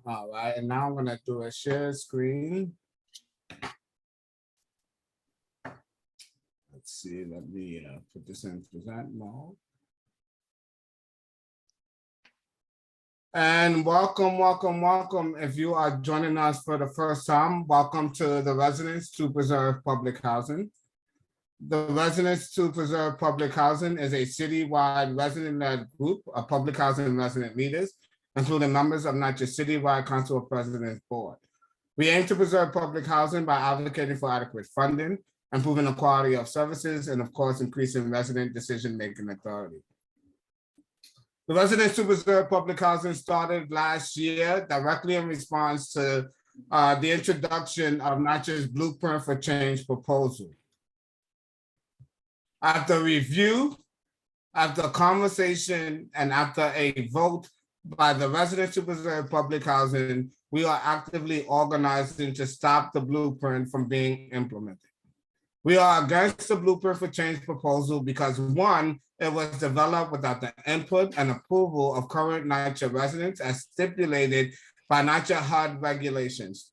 All right, and now I'm gonna do a share screen. Let's see, let me put this in present mode. And welcome, welcome, welcome. If you are joining us for the first time, welcome to the Residents to Preserve Public Housing. The Residents to Preserve Public Housing is a citywide resident-led group of public housing resident leaders, including members of NYCHA Citywide Council of Presidents Board. We aim to preserve public housing by advocating for adequate funding, improving the quality of services, and of course, increasing resident decision-making authority. The Residents to Preserve Public Housing started last year directly in response to the introduction of NYCHA's Blueprint for Change proposal. After review, after conversation, and after a vote by the Residents to Preserve Public Housing, we are actively organizing to stop the blueprint from being implemented. We are against the Blueprint for Change proposal because, one, it was developed without the input and approval of current NYCHA residents as stipulated by NYCHA HUD regulations.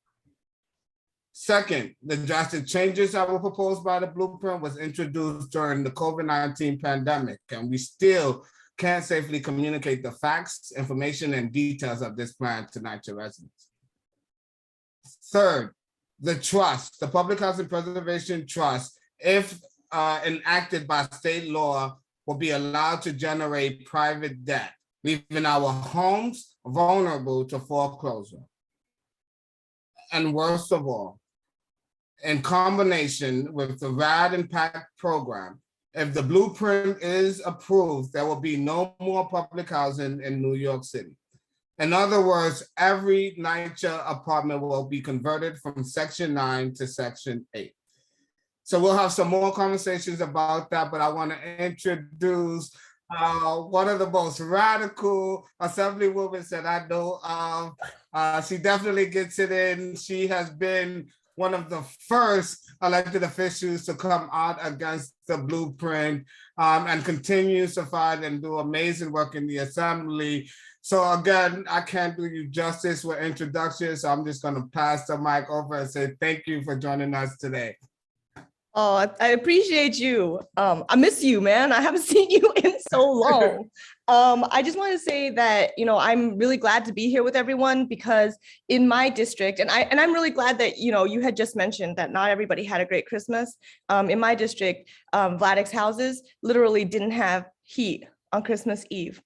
Second, the drastic changes that were proposed by the blueprint was introduced during the COVID-19 pandemic, and we still can't safely communicate the facts, information, and details of this plan to NYCHA residents. Third, the trust, the Public Housing Preservation Trust, if enacted by state law, will be allowed to generate private debt, leaving our homes vulnerable to foreclosure. And worst of all, in combination with the RAD Impact Program, if the blueprint is approved, there will be no more public housing in New York City. In other words, every NYCHA apartment will be converted from Section 9 to Section 8. So we'll have some more conversations about that, but I want to introduce one of the most radical Assemblywomen that I know of. She definitely gets it in. She has been one of the first elected officials to come out against the blueprint and continues to fight and do amazing work in the Assembly. So again, I can't do you justice with introductions, so I'm just going to pass the mic over and say thank you for joining us today. Oh, I appreciate you. I miss you, man. I haven't seen you in so long. I just want to say that, I'm really glad to be here with everyone because in my district, and I'm really glad that, you had just mentioned that not everybody had a great Christmas. In my district, Vladek's houses literally didn't have heat on Christmas Eve.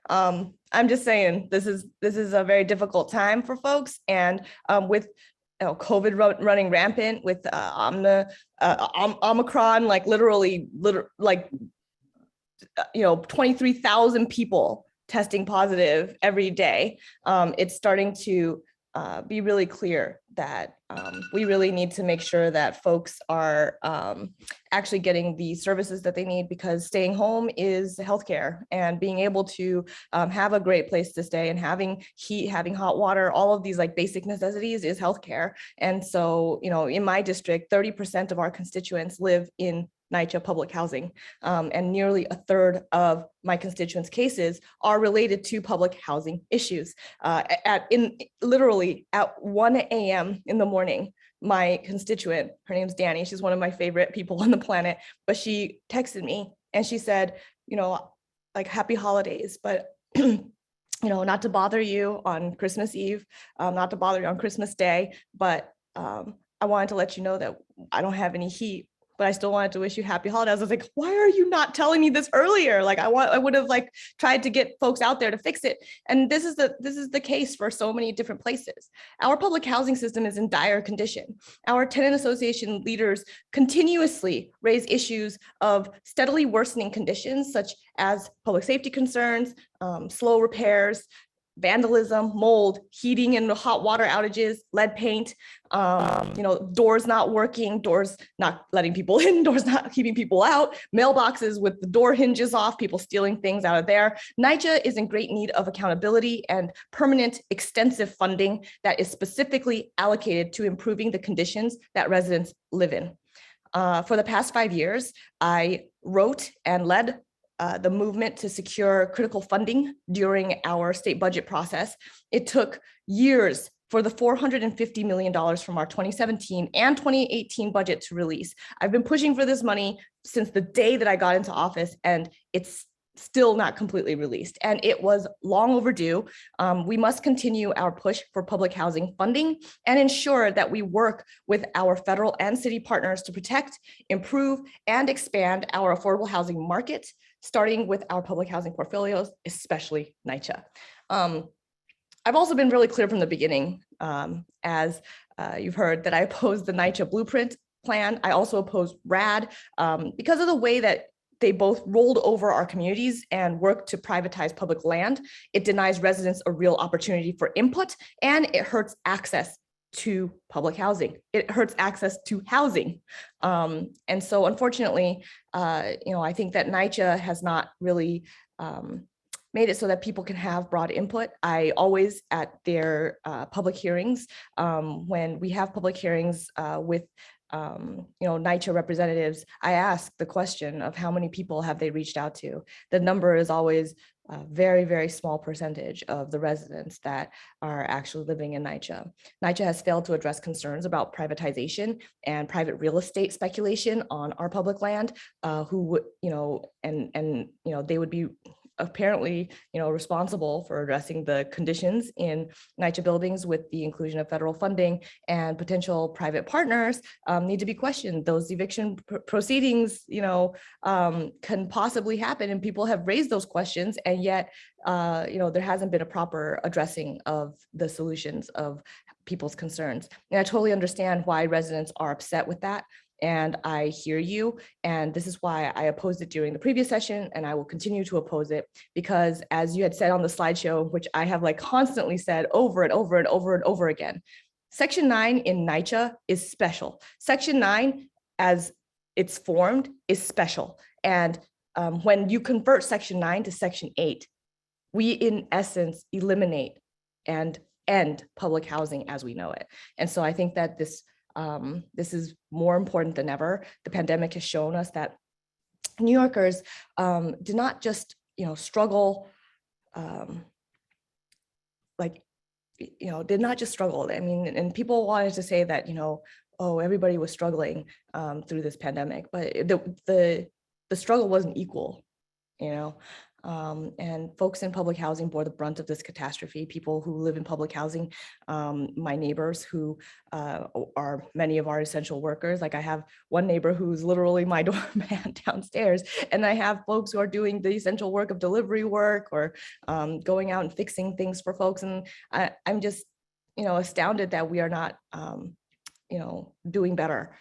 I'm just saying this is a very difficult time for folks, and with COVID running rampant, with Omicron, like literally 23,000 people testing positive every day. It's starting to be really clear that we really need to make sure that folks are actually getting the services that they need, because staying home is healthcare, and being able to have a great place to stay and having heat, having hot water, all of these like basic necessities is healthcare. And so, in my district, 30% of our constituents live in NYCHA public housing, and nearly a third of my constituents' cases are related to public housing issues. Literally at 1 a.m. in the morning, my constituent, her name's Danny, she's one of my favorite people on the planet, but she texted me and she said, like, happy holidays, but not to bother you on Christmas Eve, not to bother you on Christmas Day, but I wanted to let you know that I don't have any heat, but I still wanted to wish you happy holidays. I was like, why are you not telling me this earlier? Like I would have like tried to get folks out there to fix it. And this is the case for so many different places. Our public housing system is in dire condition. Our tenant association leaders continuously raise issues of steadily worsening conditions, such as public safety concerns, slow repairs, vandalism, mold, heating and hot water outages, lead paint, doors not working, doors not letting people in, doors not keeping people out, mailboxes with the door hinges off, people stealing things out of there. NYCHA is in great need of accountability and permanent, extensive funding that is specifically allocated to improving the conditions that residents live in. For the past 5 years, I wrote and led the movement to secure critical funding during our state budget process. It took years for the $450 million from our 2017 and 2018 budget to release. I've been pushing for this money since the day that I got into office, and it's still not completely released, and it was long overdue. We must continue our push for public housing funding and ensure that we work with our federal and city partners to protect, improve, and expand our affordable housing market, starting with our public housing portfolios, especially NYCHA. I've also been really clear from the beginning, as you've heard, that I oppose the NYCHA Blueprint plan. I also oppose RAD because of the way that they both rolled over our communities and work to privatize public land. It denies residents a real opportunity for input, and it hurts access to public housing. It hurts access to housing. And so unfortunately, I think that NYCHA has not really made it so that people can have broad input. I always, at their public hearings, when we have public hearings with NYCHA representatives, I ask the question of how many people have they reached out to. The number is always a very, very small percentage of the residents that are actually living in NYCHA. NYCHA has failed to address concerns about privatization and private real estate speculation on our public land, who would, they would be apparently, responsible for addressing the conditions in NYCHA buildings with the inclusion of federal funding, and potential private partners need to be questioned. Those eviction proceedings, can possibly happen, and people have raised those questions, and yet, there hasn't been a proper addressing of the solutions of people's concerns. And I totally understand why residents are upset with that. And I hear you. And this is why I opposed it during the previous session, and I will continue to oppose it, because as you had said on the slideshow, which I have constantly said over and over and over and over again, Section 9 in NYCHA is special. Section 9, as it's formed, is special. And when you convert Section 9 to Section 8, we in essence eliminate and end public housing as we know it. And so I think that this is more important than ever. The pandemic has shown us that New Yorkers did not just, struggle, did not just struggle. I mean, and people wanted to say that, oh, everybody was struggling through this pandemic, but the struggle wasn't equal, and folks in public housing bore the brunt of this catastrophe. People who live in public housing, my neighbors who are many of our essential workers. Like I have one neighbor who's literally my doorman downstairs, and I have folks who are doing the essential work of delivery work or going out and fixing things for folks. And I'm just, astounded that we are not, doing better.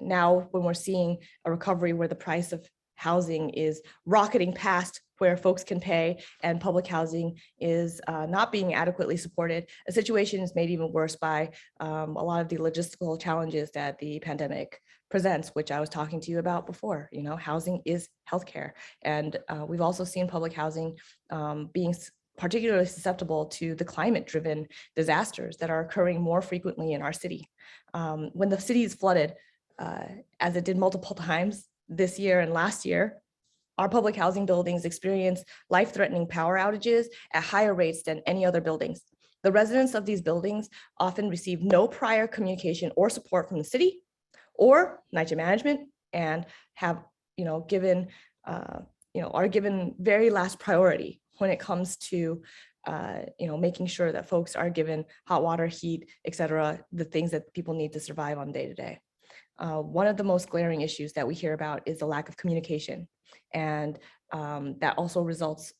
Now, when we're seeing a recovery where the price of housing is rocketing past where folks can pay, and public housing is not being adequately supported. A situation is made even worse by a lot of the logistical challenges that the pandemic presents, which I was talking to you about before. Housing is healthcare. And we've also seen public housing being particularly susceptible to the climate-driven disasters that are occurring more frequently in our city. When the city is flooded, as it did multiple times this year and last year, our public housing buildings experience life-threatening power outages at higher rates than any other buildings. The residents of these buildings often receive no prior communication or support from the city or NYCHA management, and have, given, are given very last priority when it comes to, making sure that folks are given hot water, heat, et cetera, the things that people need to survive on day to day. One of the most glaring issues that we hear about is the lack of communication. And that also results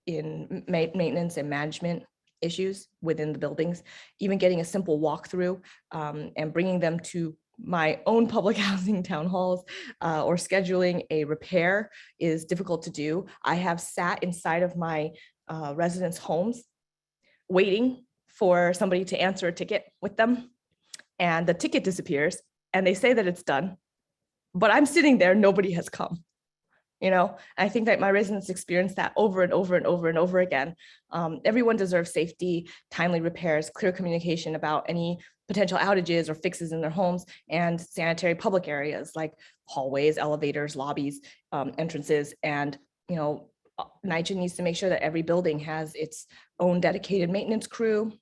in maintenance and management issues within the buildings. Even getting a simple walkthrough and bringing them to my own public housing town halls or scheduling a repair is difficult to do. I have sat inside of my residents' homes waiting for somebody to answer a ticket with them, and the ticket disappears and they say that it's done, but I'm sitting there, nobody has come. I think that my residents experience that over and over and over and over again. Everyone deserves safety, timely repairs, clear communication about any potential outages or fixes in their homes, and sanitary public areas like hallways, elevators, lobbies, entrances, and NYCHA needs to make sure that every building has its own dedicated maintenance crew,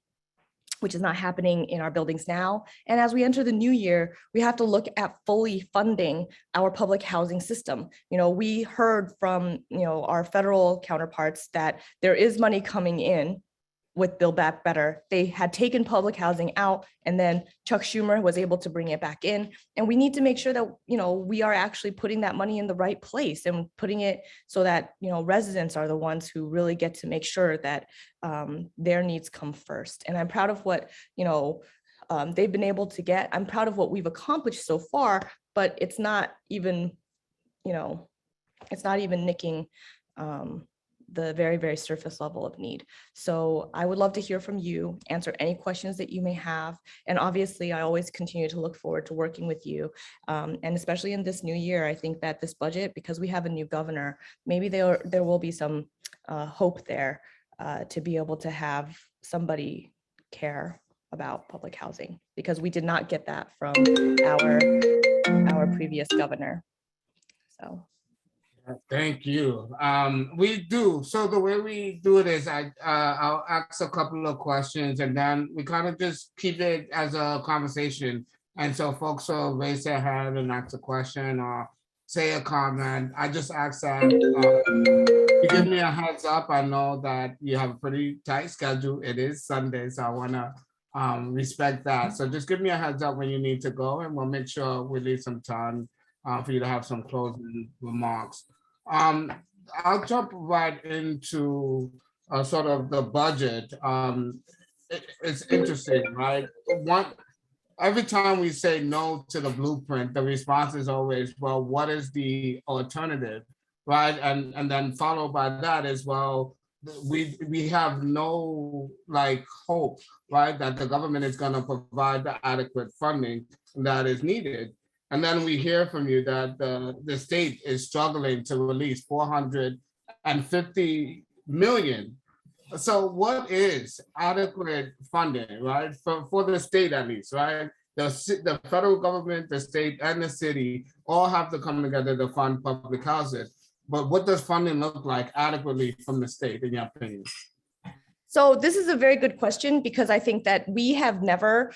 which is not happening in our buildings now. And as we enter the new year, we have to look at fully funding our public housing system. We heard from, our federal counterparts that there is money coming in with Build Back Better. They had taken public housing out, and then Chuck Schumer was able to bring it back in. And we need to make sure that, we are actually putting that money in the right place and putting it so that, residents are the ones who really get to make sure that their needs come first. And I'm proud of what, they've been able to get. I'm proud of what we've accomplished so far, but it's not even, nicking the very, very surface level of need. So I would love to hear from you, answer any questions that you may have. And obviously, I always continue to look forward to working with you. And especially in this new year, I think that this budget, because we have a new governor, maybe there will be some hope there to be able to have somebody care about public housing, because we did not get that from our previous governor. So. Thank you. We do. So the way we do it is I'll ask a couple of questions, and then we kind of just keep it as a conversation. And so folks will raise their hand and ask a question or say a comment. I just ask that you give me a heads up. I know that you have a pretty tight schedule. It is Sunday, so I want to respect that. So just give me a heads up when you need to go, and we'll make sure we leave some time for you to have some closing remarks. I'll jump right into sort of the budget. It's interesting, right? Every time we say no to the blueprint, the response is always, well, what is the alternative, right? And then followed by that as well, we have no hope, right, that the government is going to provide the adequate funding that is needed. And then we hear from you that the state is struggling to release $450 million. So what is adequate funding, right, for the state at least, right? The federal government, the state, and the city all have to come together to fund public housing. But what does funding look like adequately from the state, in your opinion? So this is a very good question, because I think that we have never,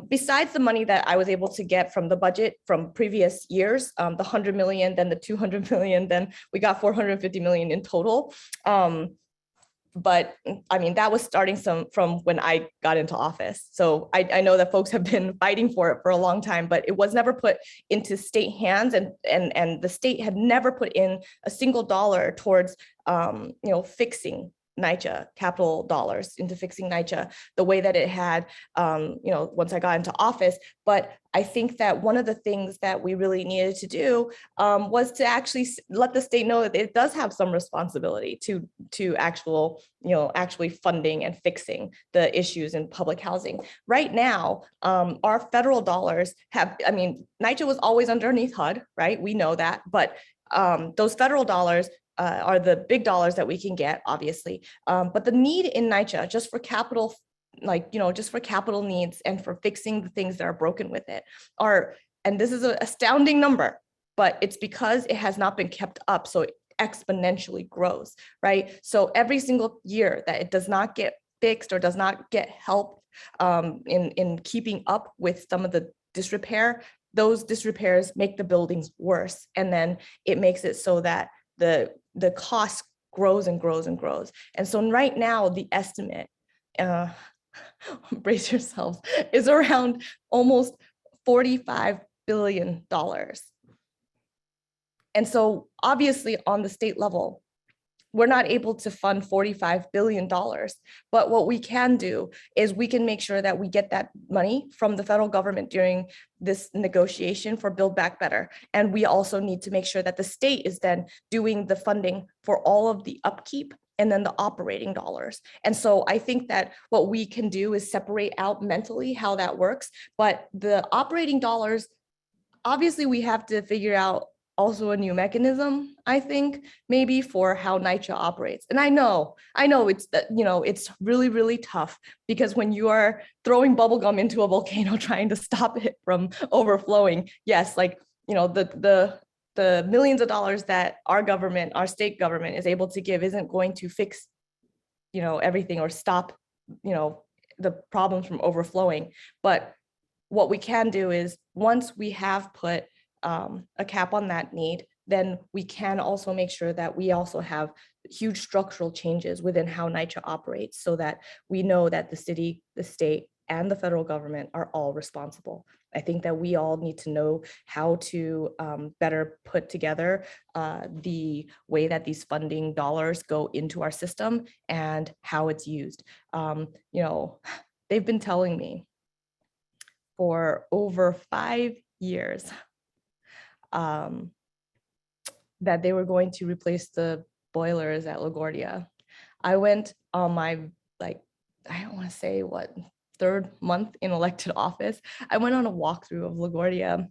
besides the money that I was able to get from the budget from previous years, the 100 million, then the 200 million, then we got 450 million in total. But I mean, that was starting from when I got into office. So I know that folks have been fighting for it for a long time, but it was never put into state hands, and the state had never put in a single dollar towards, fixing NYCHA, capital dollars into fixing NYCHA the way that it had, once I got into office. But I think that one of the things that we really needed to do was to actually let the state know that it does have some responsibility to actually funding and fixing the issues in public housing. Right now, our federal dollars NYCHA was always underneath HUD, right? We know that, but those federal dollars are the big dollars that we can get, obviously. But the need in NYCHA, just for capital, just for capital needs and for fixing the things that are broken with it and this is an astounding number, but it's because it has not been kept up. So it exponentially grows, right? So every single year that it does not get fixed or does not get help in keeping up with some of the disrepair, those disrepairs make the buildings worse. And then it makes it so that the cost grows and grows and grows. And so right now, the estimate, brace yourselves, is around almost $45 billion. And so obviously on the state level, we're not able to fund $45 billion, but what we can do is we can make sure that we get that money from the federal government during this negotiation for Build Back Better. And we also need to make sure that the state is then doing the funding for all of the upkeep and then the operating dollars. And so I think that what we can do is separate out mentally how that works, but the operating dollars, obviously we have to figure out also a new mechanism, I think, maybe for how NYCHA operates. And I know it's, it's really, really tough, because when you are throwing bubble gum into a volcano trying to stop it from overflowing, yes, the the millions of dollars that our government, our state government is able to give isn't going to fix, everything or stop, the problems from overflowing. But what we can do is once we have put a cap on that need, then we can also make sure that we also have huge structural changes within how NYCHA operates so that we know that the city, the state, and the federal government are all responsible. I think that we all need to know how to better put together the way that these funding dollars go into our system and how it's used. They've been telling me for over 5 years that they were going to replace the boilers at LaGuardia. I went on my, I don't want to say what, 3rd month in elected office. I went on a walkthrough of LaGuardia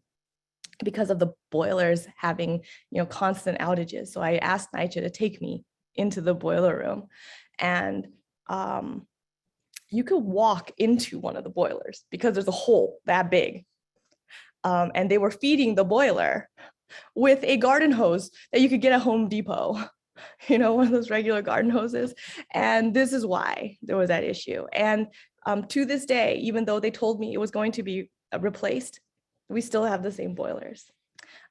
because of the boilers having, constant outages. So I asked NYCHA to take me into the boiler room, and you could walk into one of the boilers because there's a hole that big. And they were feeding the boiler with a garden hose that you could get at Home Depot, one of those regular garden hoses. And this is why there was that issue. And to this day, even though they told me it was going to be replaced, we still have the same boilers.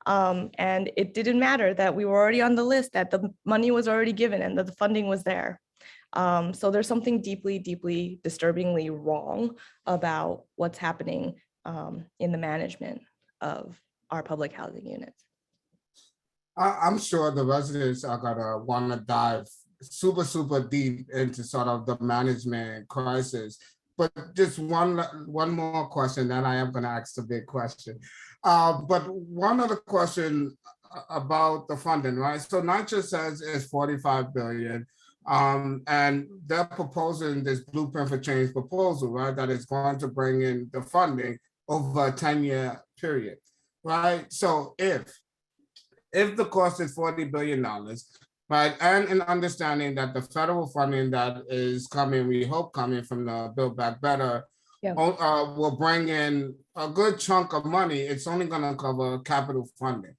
And it didn't matter that we were already on the list, that the money was already given and that the funding was there. So there's something deeply, deeply disturbingly wrong about what's happening in the management of our public housing units. I'm sure the residents are gonna want to dive super, super deep into sort of the management crisis. But just one more question, then I am gonna ask the big question. But one other question about the funding, right? So NYCHA says it's 45 billion. And they're proposing this Blueprint for Change proposal, right? That is going to bring in the funding over a 10-year period, right? So if the cost is $40 billion, right? And in understanding that the federal funding that is coming, we hope coming from the Build Back Better, will bring in a good chunk of money. It's only gonna cover capital funding.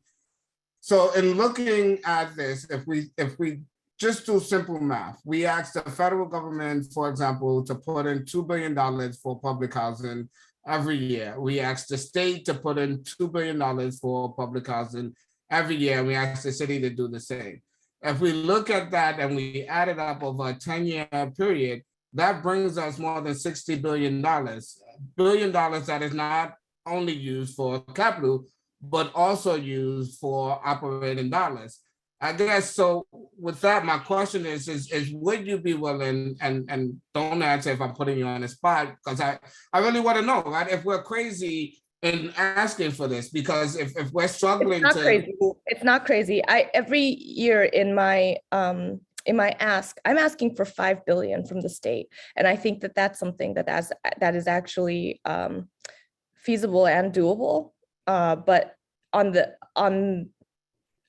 So in looking at this, if we just do simple math, we asked the federal government, for example, to put in $2 billion for public housing every year. We asked the state to put in $2 billion for public housing every year. We asked the city to do the same. If we look at that and we add it up over a 10-year period, that brings us more than $60 billion. Billion dollars that is not only used for capital, but also used for operating dollars. I guess so. With that, my question is would you be willing, and don't answer if I'm putting you on the spot, because I really want to know, right? If we're crazy in asking for this, because if we're struggling it's not crazy. It's not crazy. Every year in my ask, I'm asking for $5 billion from the state, and I think that that's something that is actually feasible and doable. But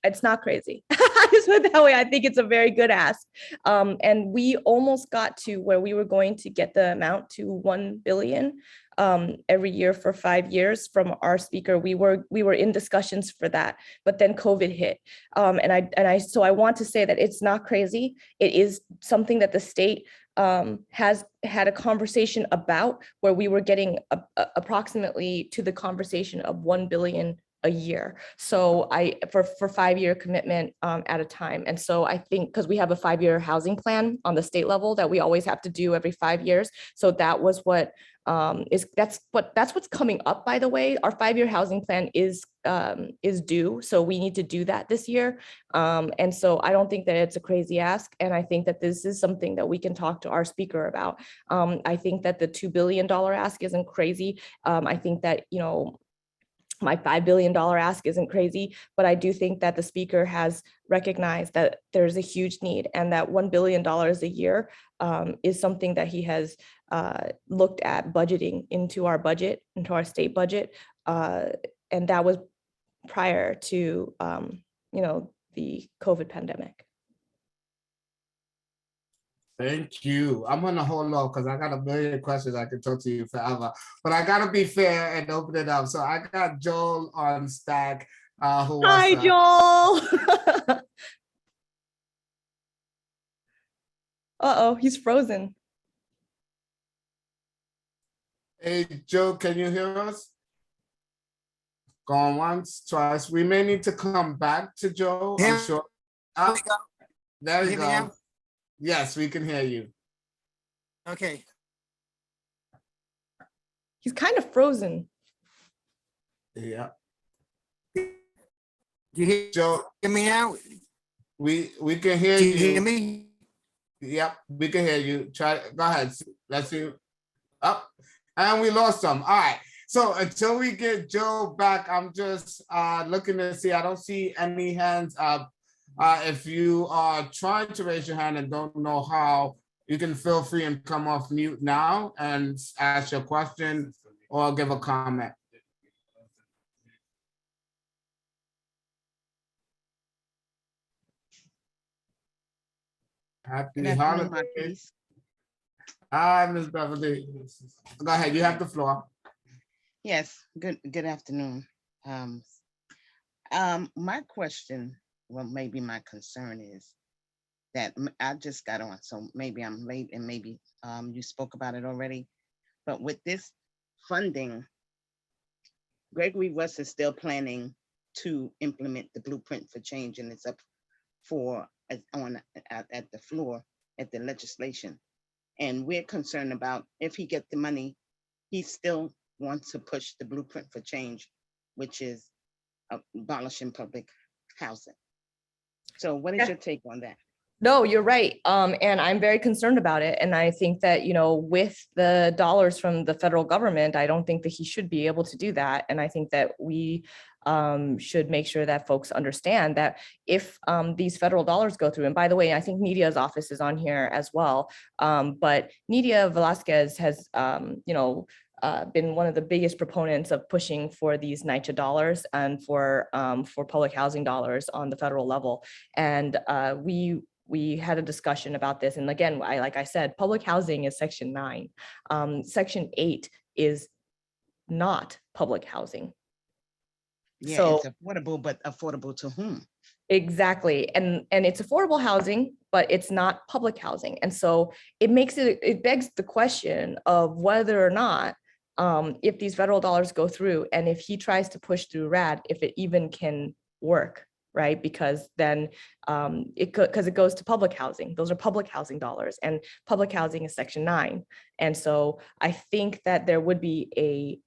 it's not crazy. I just put it that way. I think it's a very good ask. And we almost got to where we were going to get the amount to 1 billion every year for 5 years from our speaker. We were in discussions for that, but then COVID hit. So I want to say that it's not crazy. It is something that the state has had a conversation about, where we were getting approximately to the conversation of 1 billion a year. So for 5-year commitment at a time. And so I think, because we have a 5-year housing plan on the state level that we always have to do every 5 years. So that was what that's what's coming up, by the way. Our 5-year housing plan is due. So we need to do that this year. And so I don't think that it's a crazy ask. And I think that this is something that we can talk to our speaker about. I think that the $2 billion ask isn't crazy. I think that, my $5 billion ask isn't crazy, but I do think that the speaker has recognized that there's a huge need, and that $1 billion a year is something that he has looked at budgeting into our budget, into our state budget. And that was prior to, the COVID pandemic. Thank you. I'm gonna hold on because I got a million questions I can talk to you forever, but I gotta be fair and open it up. So I got Joel on stack. who was Hi, Joel. Uh-oh, he's frozen. hey, Joe, can you hear us? Going once, twice. We may need to come back to Joe, I'm sure. Ah, there you Hear me go. now? Yes, we can hear you. Okay. He's kind of frozen. Yeah, Do you Joe, hear me now? we can hear Do you hear you. me? Yep, we can hear you. Try, go ahead. Let's see. Up, and we lost some. All right. So until we get Joe back, I'm just looking to see. I don't see any hands up. If you are trying to raise your hand and don't know how, you can feel free and come off mute now and ask your question or give a comment. Happy Good afternoon, holidays. Marquise. Hi, Ms. Beverly. Go ahead. You have the floor. Yes, good afternoon. My question, well, maybe my concern is that I just got on, so maybe I'm late and maybe you spoke about it already. But with this funding, Gregory West is still planning to implement the blueprint for change, and it's up for at the floor at the legislation. And we're concerned about if he gets the money, he still wants to push the blueprint for change, which is abolishing public housing. So what is your take on that? No, you're right. And I'm very concerned about it. And I think that, with the dollars from the federal government, I don't think that he should be able to do that. And I think that we should make sure that folks understand that if these federal dollars go through, and by the way, I think Nidia's office is on here as well. But Nidia Velasquez has, been one of the biggest proponents of pushing for these NYCHA dollars and for public housing dollars on the federal level. And we had a discussion about this. And again, like I said, public housing is Section 9. Section 8 is not public housing. Yeah, So it's affordable, but affordable to whom? exactly. And it's affordable housing, but it's not public housing. And so it begs the question of whether or not if these federal dollars go through and if he tries to push through RAD, if it even can work. Right, because then it goes to public housing. Those are public housing dollars, and public housing is Section 9. And so I think that there would be a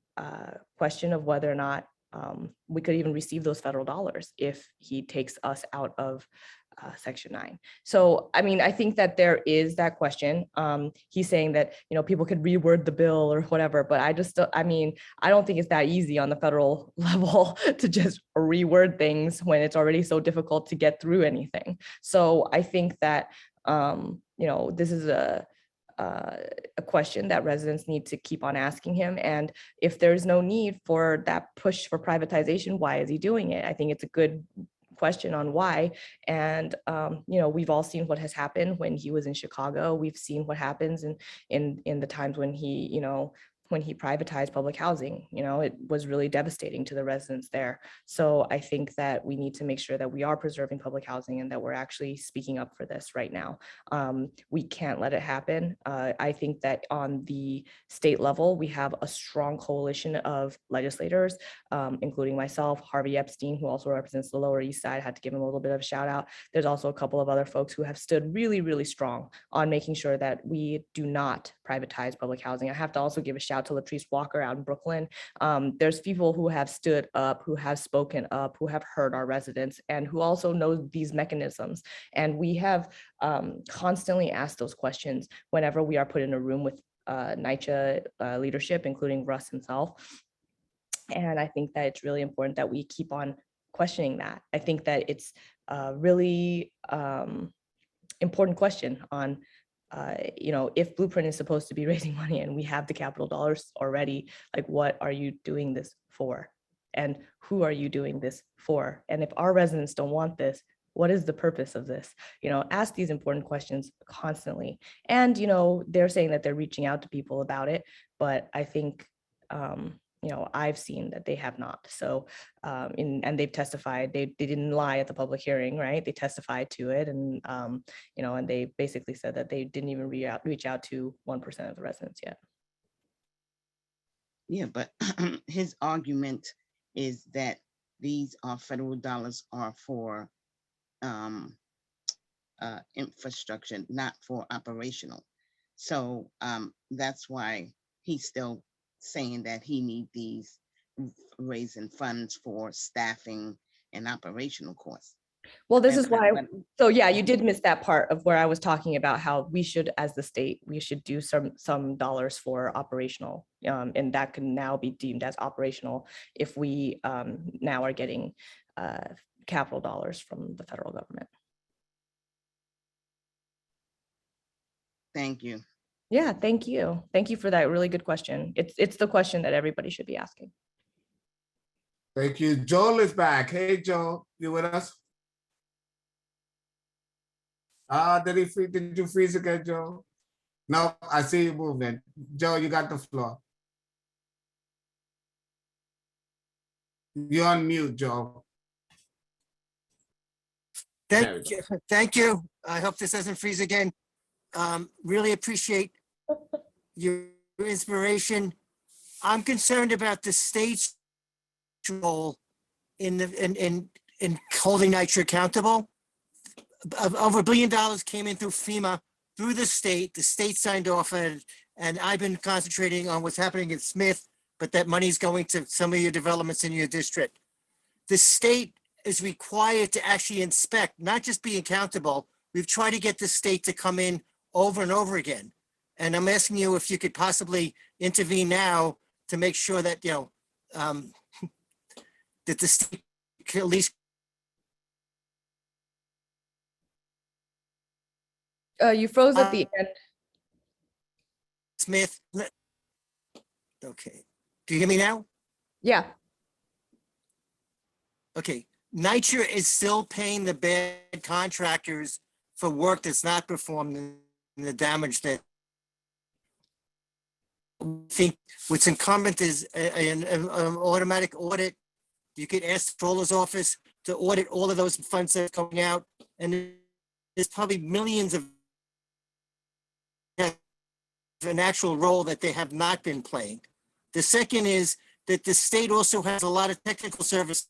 question of whether or not we could even receive those federal dollars if he takes us out of Section 9. So, I mean, I think that there is that question. He's saying that, people could reword the bill or whatever, but I don't think it's that easy on the federal level to just reword things when it's already so difficult to get through anything. So I think that, this is a question that residents need to keep on asking him. And if there's no need for that push for privatization, why is he doing it? I think it's a good question on why. And we've all seen what has happened when he was in Chicago. We've seen what happens in the times when he privatized public housing. It was really devastating to the residents there. So I think that we need to make sure that we are preserving public housing and that we're actually speaking up for this right now. We can't let it happen. I think that on the state level, we have a strong coalition of legislators, including myself, Harvey Epstein, who also represents the Lower East Side. I had to give him a little bit of a shout out. There's also a couple of other folks who have stood really, really strong on making sure that we do not privatize public housing. I have to also give a shout to Latrice Walker out in Brooklyn. There's people who have stood up, who have spoken up, who have heard our residents, and who also know these mechanisms. And we have constantly asked those questions whenever we are put in a room with NYCHA leadership, including Russ himself. And I think that it's really important that we keep on questioning that. I think that it's a really important question on if Blueprint is supposed to be raising money and we have the capital dollars already, like, what are you doing this for? And who are you doing this for? And if our residents don't want this, what is the purpose of this? Ask these important questions constantly. And, they're saying that they're reaching out to people about it, but I think, I've seen that they have not. So, and they've testified, they didn't lie at the public hearing, right? They testified to it, and and they basically said that they didn't even reach out to 1% of the residents yet. Yeah, but his argument is that these are federal dollars are for infrastructure, not for operational. So that's why he's still saying that he need these raising funds for staffing and operational costs. Well, this And- is why, but- so yeah, you did miss that part of where I was talking about how we should, as the state, we should do some dollars for operational, and that can now be deemed as operational if we now are getting capital dollars from the federal government. Thank you. Yeah, thank you. Thank you for that really good question. It's the question that everybody should be asking. Thank you. Joel is back. Hey, Joel, you with us? Did you freeze again, Joel? No, I see you moving. Joel, you got the floor. You're on mute, Joel. There we Thank you. Thank you. I hope this doesn't freeze again. Really appreciate your inspiration. I'm concerned about the state's role in holding NYCHA accountable. Over $1 billion came in through FEMA, through the state. The state signed off on it, and I've been concentrating on what's happening in Smith, but that money's going to some of your developments in your district. The state is required to actually inspect, not just be accountable. We've tried to get the state to come in over and over again. And I'm asking you if you could possibly intervene now to make sure that, that the state can at least. You froze at the end. Smith. Okay. Do you hear me now? Yeah. Okay. NYCHA is still paying the bad contractors for work that's not performed and the damage that I think what's incumbent is an automatic audit. You could ask the controller's office to audit all of those funds that are going out, and there's probably millions of an actual role that they have not been playing. The second is that the state also has a lot of technical services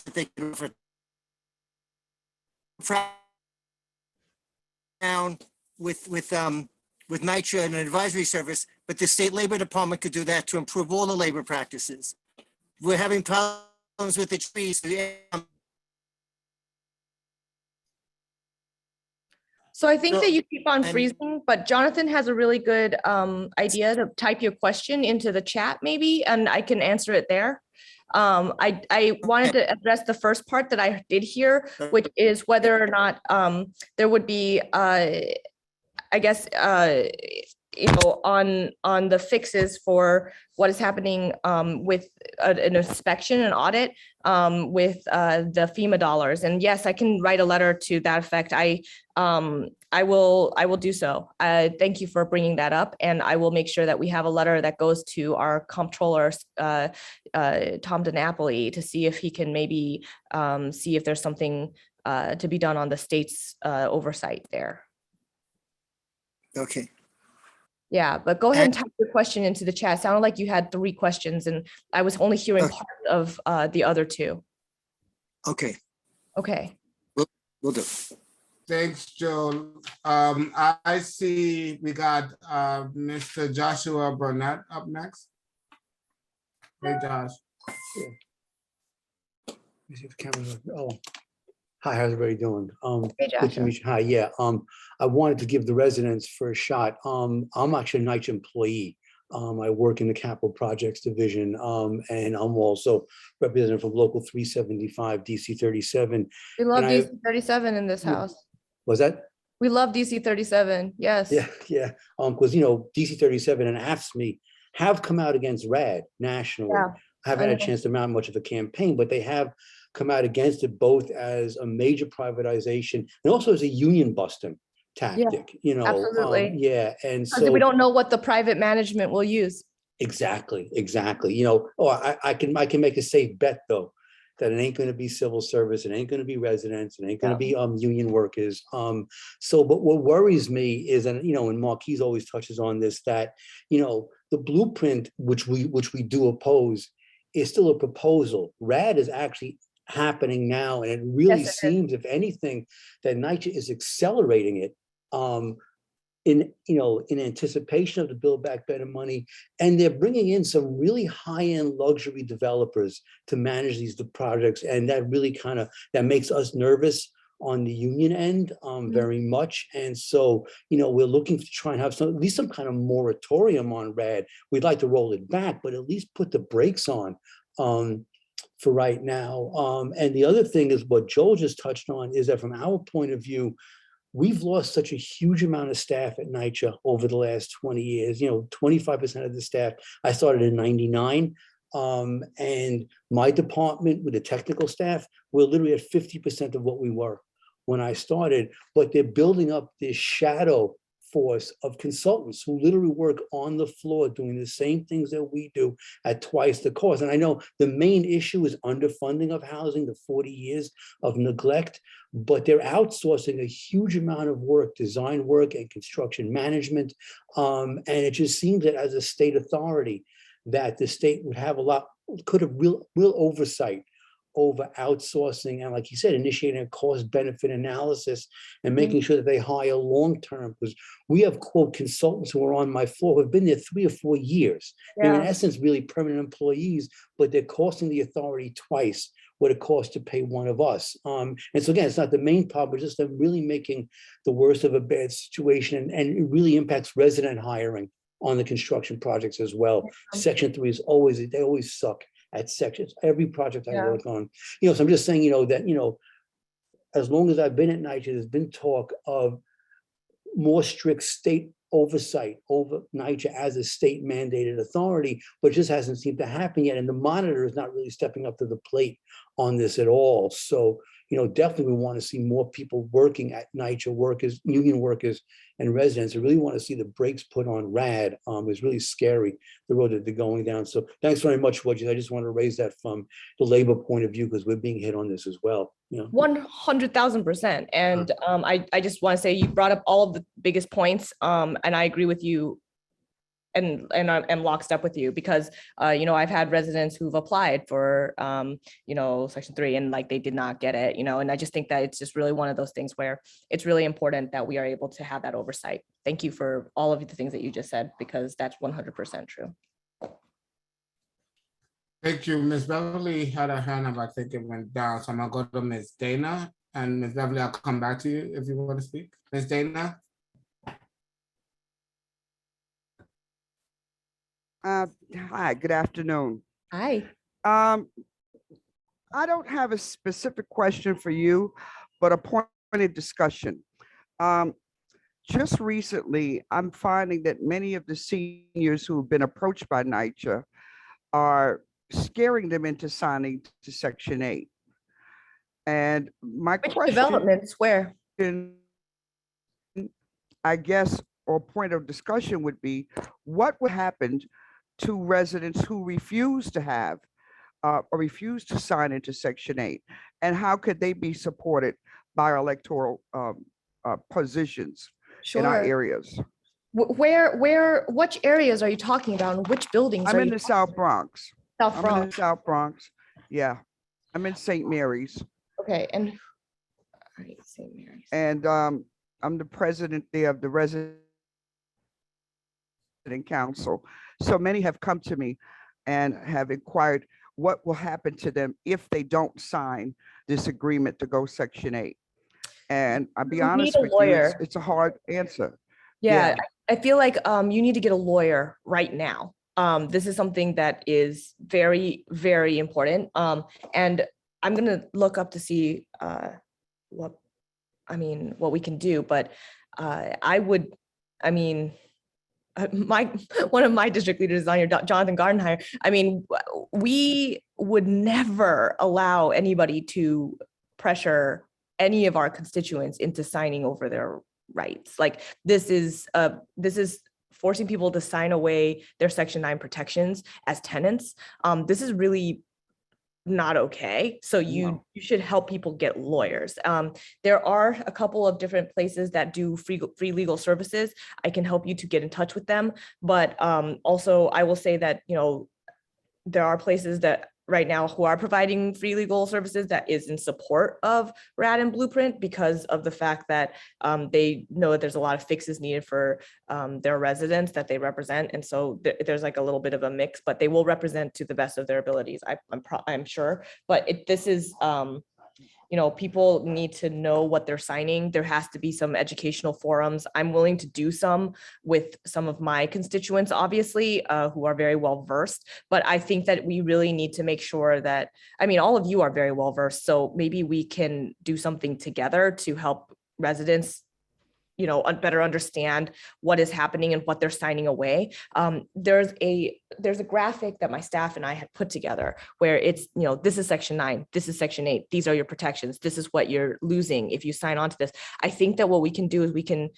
that they can offer down with NYCHA and an advisory service, but the state labor department could do that to improve all the labor practices. We're having problems with the trees. So I think that you keep on and- freezing, but Jonathan has a really good idea to type your question into the chat maybe, and I can answer it there. I wanted to address the first part that I did hear, which is whether or not there would be, I guess, on the fixes for what is happening with an inspection and audit with the FEMA dollars. And yes, I can write a letter to that effect. I will do so. Thank you for bringing that up, and I will make sure that we have a letter that goes to our comptroller, Tom DiNapoli, to see if he can maybe see if there's something to be done on the state's oversight there. Okay. Yeah, but go ahead and type your question into the chat. It sounded like you had 3 questions, and I was only hearing part of the other 2. Okay. Okay. We'll do. Thanks, Joel. I see we got Mr. Joshua Burnett up next. Hey, Josh. Let me see if the camera's on. Oh, hi, how's everybody doing? Hey, Good to Joshua. meet you. Hi, yeah. I wanted to give the residents first shot. I'm actually a NYCHA employee. I work in the Capital Projects Division, and I'm also representative from Local 375, DC 37. We love And I- DC 37 in this Yeah. house. Was that? We love DC 37. Yes. Yeah, yeah. Because DC 37 and AFSCME have come out against RAD nationally. Yeah, I haven't I had a know. chance to mount much of a campaign, but they have come out against it both as a major privatization and also as a union busting tactic. absolutely. Yeah, and Because we so don't know what the private management will use. Exactly, exactly. I can make a safe bet though, that it ain't gonna be civil service, it ain't gonna be residents, it ain't gonna be union workers. But what worries me is, and and Marquise always touches on this, that the blueprint, which we do oppose, is still a proposal. RAD is actually happening now, and it really Yes, it is. seems, if anything, that NYCHA is accelerating it. In anticipation of the Build Back Better money, and they're bringing in some really high-end luxury developers to manage these projects, and that really that makes us nervous on the union end, very much. And so, we're looking to try and have at least some kind of moratorium on RAD. We'd like to roll it back, but at least put the brakes on for right now. And the other thing is what Joel just touched on, is that from our point of view, we've lost such a huge amount of staff at NYCHA over the last 20 years, 25% of the staff. I started in 99. And my department with the technical staff, we're literally at 50% of what we were when I started, but they're building up this shadow force of consultants who literally work on the floor doing the same things that we do at twice the cost. And I know the main issue is underfunding of housing, the 40 years of neglect, but they're outsourcing a huge amount of work, design work and construction management. And it just seems that as a state authority, that the state would have could have real oversight over outsourcing, and like you said, initiating a cost benefit analysis and making sure that they hire long-term, because we have, quote, consultants who are on my floor who have been there 3 or 4 years. They're in essence really permanent employees, but they're costing the authority twice what it costs to pay one of us. And so again, it's not the main problem, but just them really making the worst of a bad situation, and it really impacts resident hiring on the construction projects as well. Section 3 is they always suck at sections, every project I work on. So I'm just saying, that, as long as I've been at NYCHA, there's been talk of more strict state oversight over NYCHA as a state mandated authority, but it just hasn't seemed to happen yet. And the monitor is not really stepping up to the plate on this at all. So, definitely we want to see more people working at NYCHA, workers, union workers and residents. I really want to see the brakes put on RAD. It's really scary, the road that they're going down. So thanks very much, Wojciech. I just want to raise that from the labor point of view, because we're being hit on this as well. 100,000%. And I just want to say, you brought up all of the biggest points, and I agree with you, and I'm lockstep with you, because I've had residents who've applied for Section 3 and they did not get it, and I just think that it's just really one of those things where it's really important that we are able to have that oversight. Thank you for all of the things that you just said, because that's 100% true. Thank you. Ms. Beverly had her hand up. I think it went down. So I'm gonna go to Ms. Dana, and Ms. Beverly, I'll come back to you if you want to speak. Ms. Dana? Hi, good afternoon. Hi. I don't have a specific question for you, but a point of discussion. Just recently, I'm finding that many of the seniors who have been approached by NYCHA are scaring them into signing to Section 8. And my Which question, developments where? I guess, or point of discussion would be, what would happen to residents who refuse to have or refuse to sign into Section 8? And how could they be supported by our electoral positions in our areas? Which areas are you talking about? And which buildings? I'm in the South Bronx. South I'm in Bronx. the South Bronx. Yeah. I'm in St. Mary's. Okay. And all right, St. Mary's. And I'm the president there of the Resident Council. So many have come to me and have inquired what will happen to them if they don't sign this agreement to go Section 8. And I'll be honest with you, it's a hard answer. Yeah, I feel like you need to get a lawyer right now. This is something that is very, very important. And I'm gonna look up to see what we can do. But one of my district leaders is on here, Jonathan Gardenhire. We would never allow anybody to pressure any of our constituents into signing over their rights. This is forcing people to sign away their Section 9 protections as tenants. This is really not okay. So you should help people get lawyers. There are a couple of different places that do free legal services. I can help you to get in touch with them. But also I will say that, you know, there are places that right now who are providing free legal services that is in support of RAD and Blueprint because of the fact that they know that there's a lot of fixes needed for their residents that they represent. And so there's like a little bit of a mix, but they will represent to the best of their abilities, I'm sure. But this is, you know, people need to know what they're signing. There has to be some educational forums. I'm willing to do some with some of my constituents, obviously, who are very well versed. But I think that we really need to make sure that, I mean, all of you are very well versed. So maybe we can do something together to help residents, you know, better understand what is happening and what they're signing away. There's a graphic that my staff and I had put together where it's, you know, this is Section 9, this is Section 8, these are your protections, this is what you're losing if you sign on to this. I think that what we can do is we can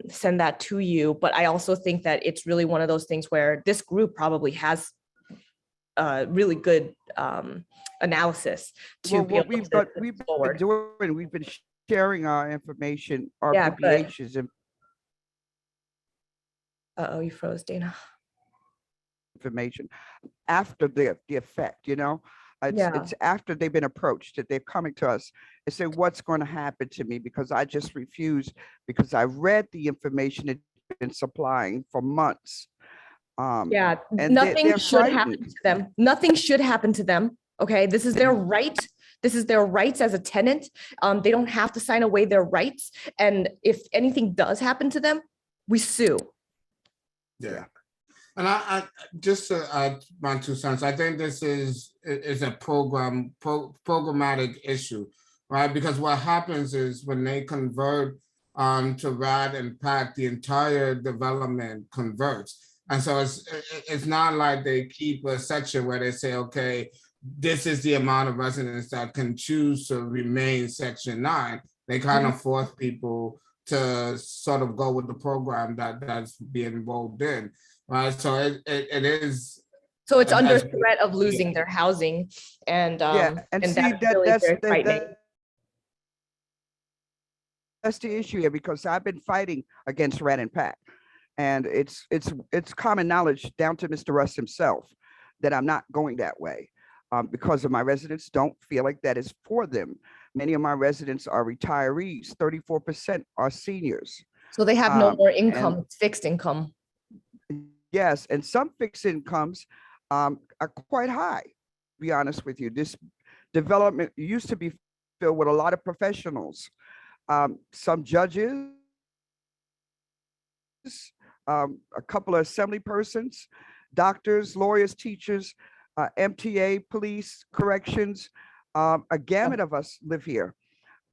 send that to you, but I also think that it's really one of those things where this group probably has really good analysis to be able to we've been forward. doing, we've been sharing our information, Yeah, good. RPPHs and Uh-oh, you froze, Dana. information after the effect, you know? It's after they've been approached that they're coming to us and say, what's going to happen to me? Because I just refused, because I read the information it's been supplying for months. Yeah, and nothing they're should happen frightened. to them. Nothing should happen to them. Okay, this is their right. This is their rights as a tenant. They don't have to sign away their rights. And if anything does happen to them, we sue. Yeah. And I just to add my 2 cents, I think this is a programmatic issue, right? Because what happens is when they convert to RAD and PAC, the entire development converts. And so it's not like they keep a section where they say, okay, this is the amount of residents that can choose to remain Section 9. They kind of force people to sort of go with the program that's being enrolled in, right? So it is. So it's under threat of losing their housing, and and see, that's really very frightening. That's the issue here, because I've been fighting against RAD and PAC, and it's common knowledge down to Mr. Russ himself that I'm not going that way. Because of my residents don't feel like that is for them. Many of my residents are retirees, 34% are seniors. So they have no more income, it's fixed income. Yes, and some fixed incomes are quite high, to be honest with you. This development used to be filled with a lot of professionals, some judges, a couple of assembly persons, doctors, lawyers, teachers, MTA, police, corrections, a gamut of us live here,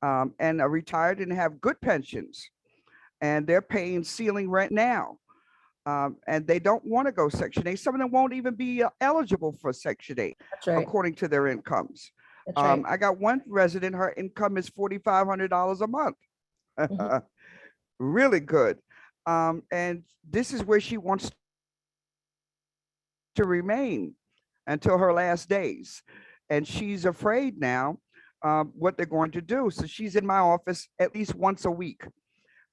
and are retired and have good pensions, and they're paying ceiling rent now, and they don't want to go Section 8. Some of them won't even be eligible for Section 8, That's right. according to their incomes. That's right. I got one resident, her income is $4,500 a month. Really good. And this is where she wants to remain until her last days. And she's afraid now what they're going to do. So she's in my office at least once a week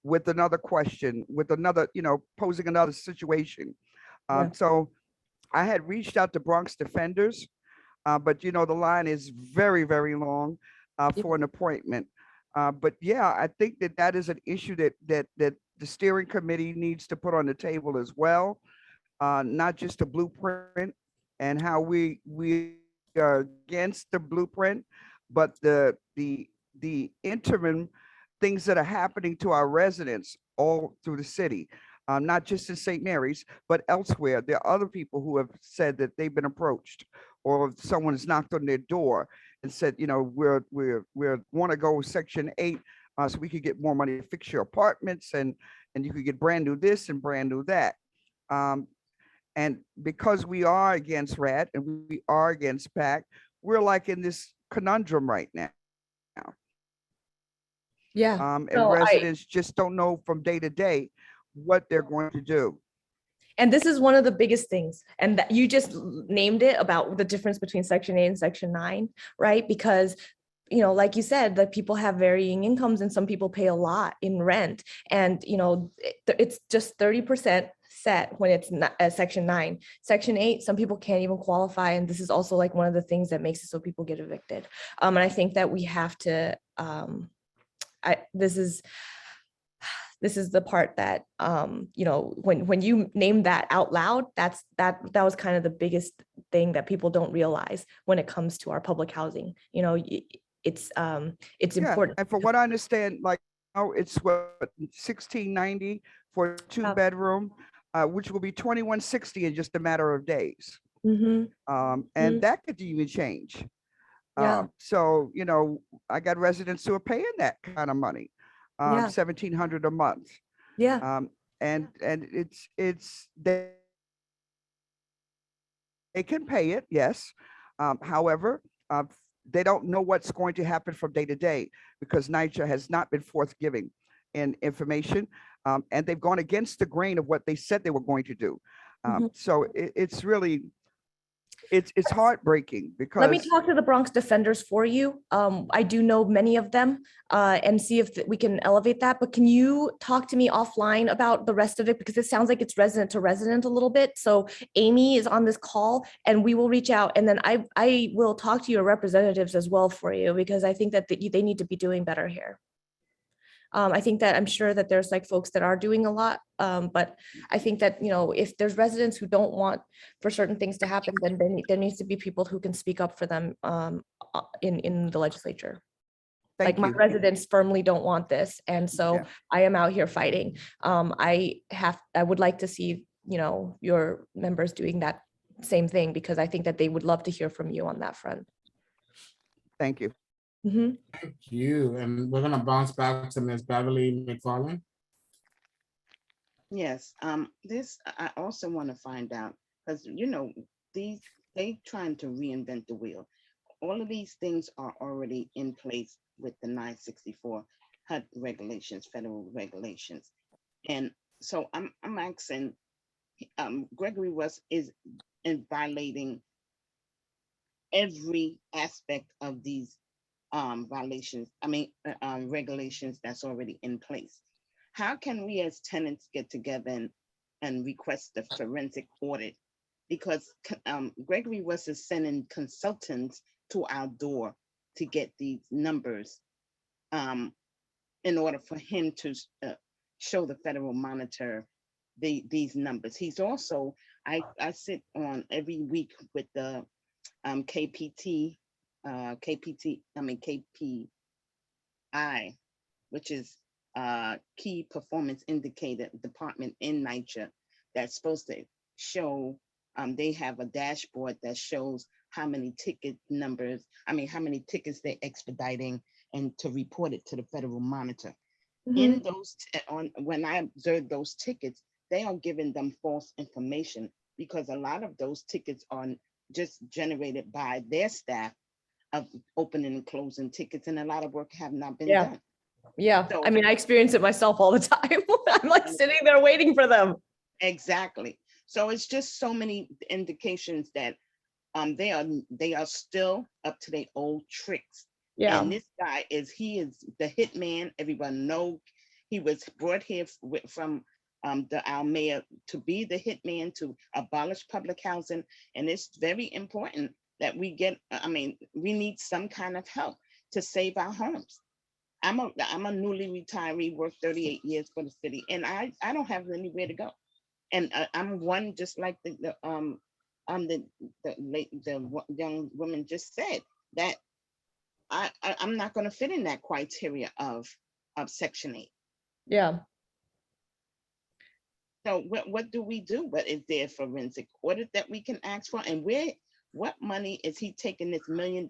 with another question, with another, you know, posing another situation. So I had reached out to Bronx Defenders, but you know, the line is very, very long for an appointment. But yeah, I think that is an issue that the steering committee needs to put on the table as well. Not just a blueprint and how we are against the blueprint, but the interim things that are happening to our residents all through the city, not just in St. Mary's, but elsewhere. There are other people who have said that they've been approached, or someone has knocked on their door and said, you know, we want to go Section 8 so we could get more money to fix your apartments, and you could get brand new this and brand new that. And because we are against RAD and we are against PAC, we're like in this conundrum right now. Yeah. And residents just don't know from day to day what they're going to do. And this is one of the biggest things. And that you just named it about the difference between Section 8 and Section 9, right? Because, you know, like you said, that people have varying incomes and some people pay a lot in rent. And, you know, it's just 30% set when it's not Section 9. Section 8, some people can't even qualify. And this is also like one of the things that makes it so people get evicted. And I think that we have to, this is the part that, you know, when you name that out loud, that was kind of the biggest thing that people don't realize when it comes to our public housing. You know, it's Yeah, important. and for what I understand, like, oh, it's what, 1690 for a 2-bedroom, which will be 2160 in just a matter of days. Mhm. And that could even change. Yeah. So, you know, I got residents who are paying that kind of money, Yeah. 1,700 a month. Yeah. And it's they can pay it, yes. However, they don't know what's going to happen from day to day because NYCHA has not been forthgiving in information, and they've gone against the grain of what they said they were going to do. So it's really, it's heartbreaking Let me because talk to the Bronx Defenders for you. I do know many of them, and see if we can elevate that. But can you talk to me offline about the rest of it? Because it sounds like it's resident to resident a little bit. So Amy is on this call and we will reach out. And then I will talk to your representatives as well for you, because I think that they need to be doing better here. I think that I'm sure that there's like folks that are doing a lot, but I think that, you know, if there's residents who don't want for certain things to happen, then there needs to be people who can speak up for them in the legislature. thank Like my you. residents firmly don't want this. And so Yeah. I am out here fighting. I would like to see, you know, your members doing that same thing, because I think that they would love to hear from you on that front. Thank you. Mhm. Thank you. And we're gonna bounce back to Ms. Beverly McFarland. Yes, this, I also want to find out, because, you know, they trying to reinvent the wheel. All of these things are already in place with the 964 HUD regulations, federal regulations. And so I'm asking, Gregory is violating every aspect of these violations, regulations that's already in place. How can we as tenants get together and request a forensic audit? Because Gregory is sending consultants to our door to get these numbers in order for him to show the federal monitor these numbers. He's also, I sit on every week with the KPI, which is key performance indicator department in NYCHA that's supposed to show, they have a dashboard that shows how many ticket numbers, how many tickets they're expediting, and to report it to the federal monitor. In those, when I observe those tickets, they are giving them false information, because a lot of those tickets are just generated by their staff of opening and closing tickets, and a lot of work have not been done. Yeah. So, I mean, I experience it myself all the time. I'm like sitting there waiting for them. exactly. So it's just so many indications that they are still up to their old tricks. Yeah. And this guy he is the hitman. Everyone know he was brought here from our mayor to be the hitman, to abolish public housing. And it's very important that we get, we need some kind of help to save our homes. I'm a newly retiree, worked 38 years for the city, and I don't have anywhere to go. And I'm one, just like the young woman just said, that I'm not going to fit in that criteria of Section 8. Yeah. So what do we do? But is there a forensic audit that we can ask for? And what money is he taking, this $1 million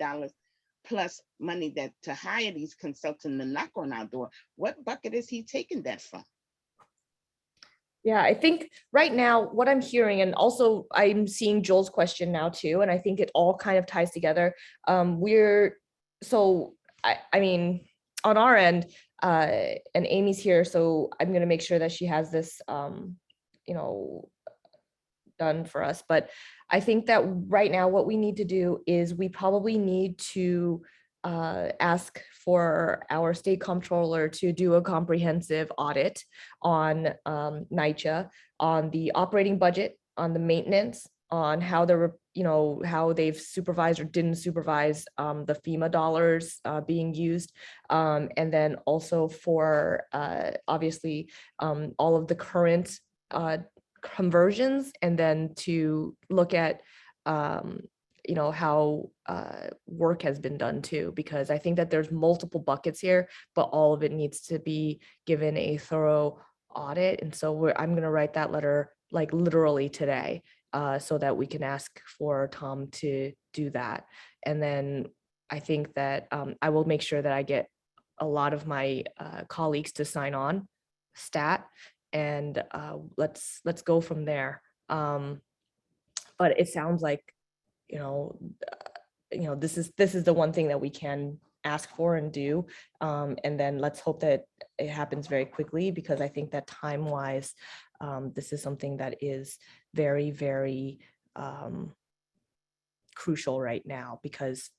plus money that to hire these consultants and knock on our door? What bucket is he taking that from? Yeah, I think right now what I'm hearing, and also I'm seeing Joel's question now too, and I think it all kind of ties together. I mean, on our end, and Amy's here, so I'm going to make sure that she has this, done for us. But I think that right now what we need to do is we probably need to ask for our state comptroller to do a comprehensive audit on NYCHA, on the operating budget, on the maintenance, on how they're, how they've supervised or didn't supervise the FEMA dollars being used. And then also for obviously all of the current conversions, and then to look at how work has been done too, because I think that there's multiple buckets here, but all of it needs to be given a thorough audit. And so I'm going to write that letter like literally today, so that we can ask for Tom to do that. And then I think that I will make sure that I get a lot of my colleagues to sign on stat, and let's go from there. But it sounds like, this is the one thing that we can ask for and do. And then let's hope that it happens very quickly, because I think that time-wise, this is something that is very, very crucial right now, because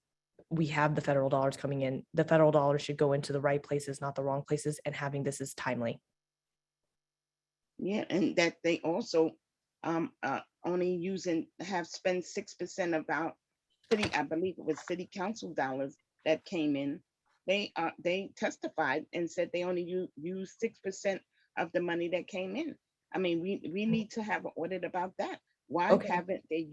we have the federal dollars coming in. The federal dollars should go into the right places, not the wrong places, and having this is timely. Yeah, and that they also only have spent 6% of our city, I believe it was city council dollars that came in. They testified and said they only used 6% of the money that came in. I mean, we need to have an audit about that. Why haven't they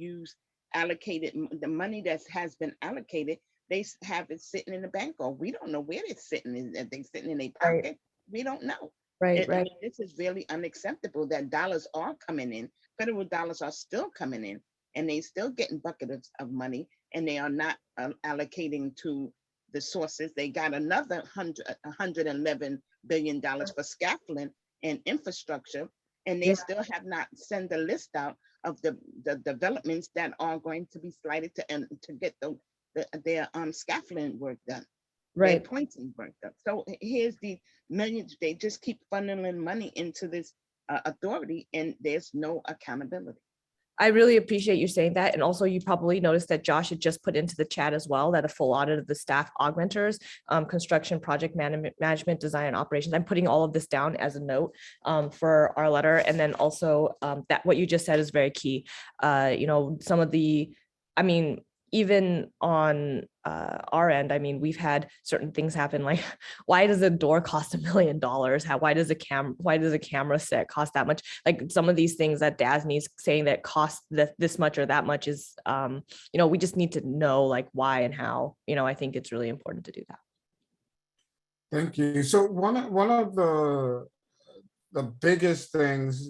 allocated the money that has been allocated? They have it sitting in the bank, or we don't know where it's sitting. If they sitting in their pocket, we don't know. Right. This is really unacceptable that dollars are coming in. Federal dollars are still coming in, and they still getting buckets of money, and they are not allocating to the sources. They got another $111 billion for scaffolding and infrastructure, and they still have not sent a list out of the developments that are going to be slighted to get their scaffolding work done. Right. Pointing work done. So here's the millions. They just keep funneling money into this authority, and there's no accountability. I really appreciate you saying that. And also you probably noticed that Josh had just put into the chat as well that a full audit of the staff augmenters, construction, project management, design, and operations. I'm putting all of this down as a note for our letter. And then also that what you just said is very key. Some of the, even on our end, we've had certain things happen. Like, why does a door cost $1 million? Why does a camera set cost that much? Like some of these things that Dasney's saying that cost this much or that much is, we just need to know like why and how. I think it's really important to do that. Thank you. So one of the biggest things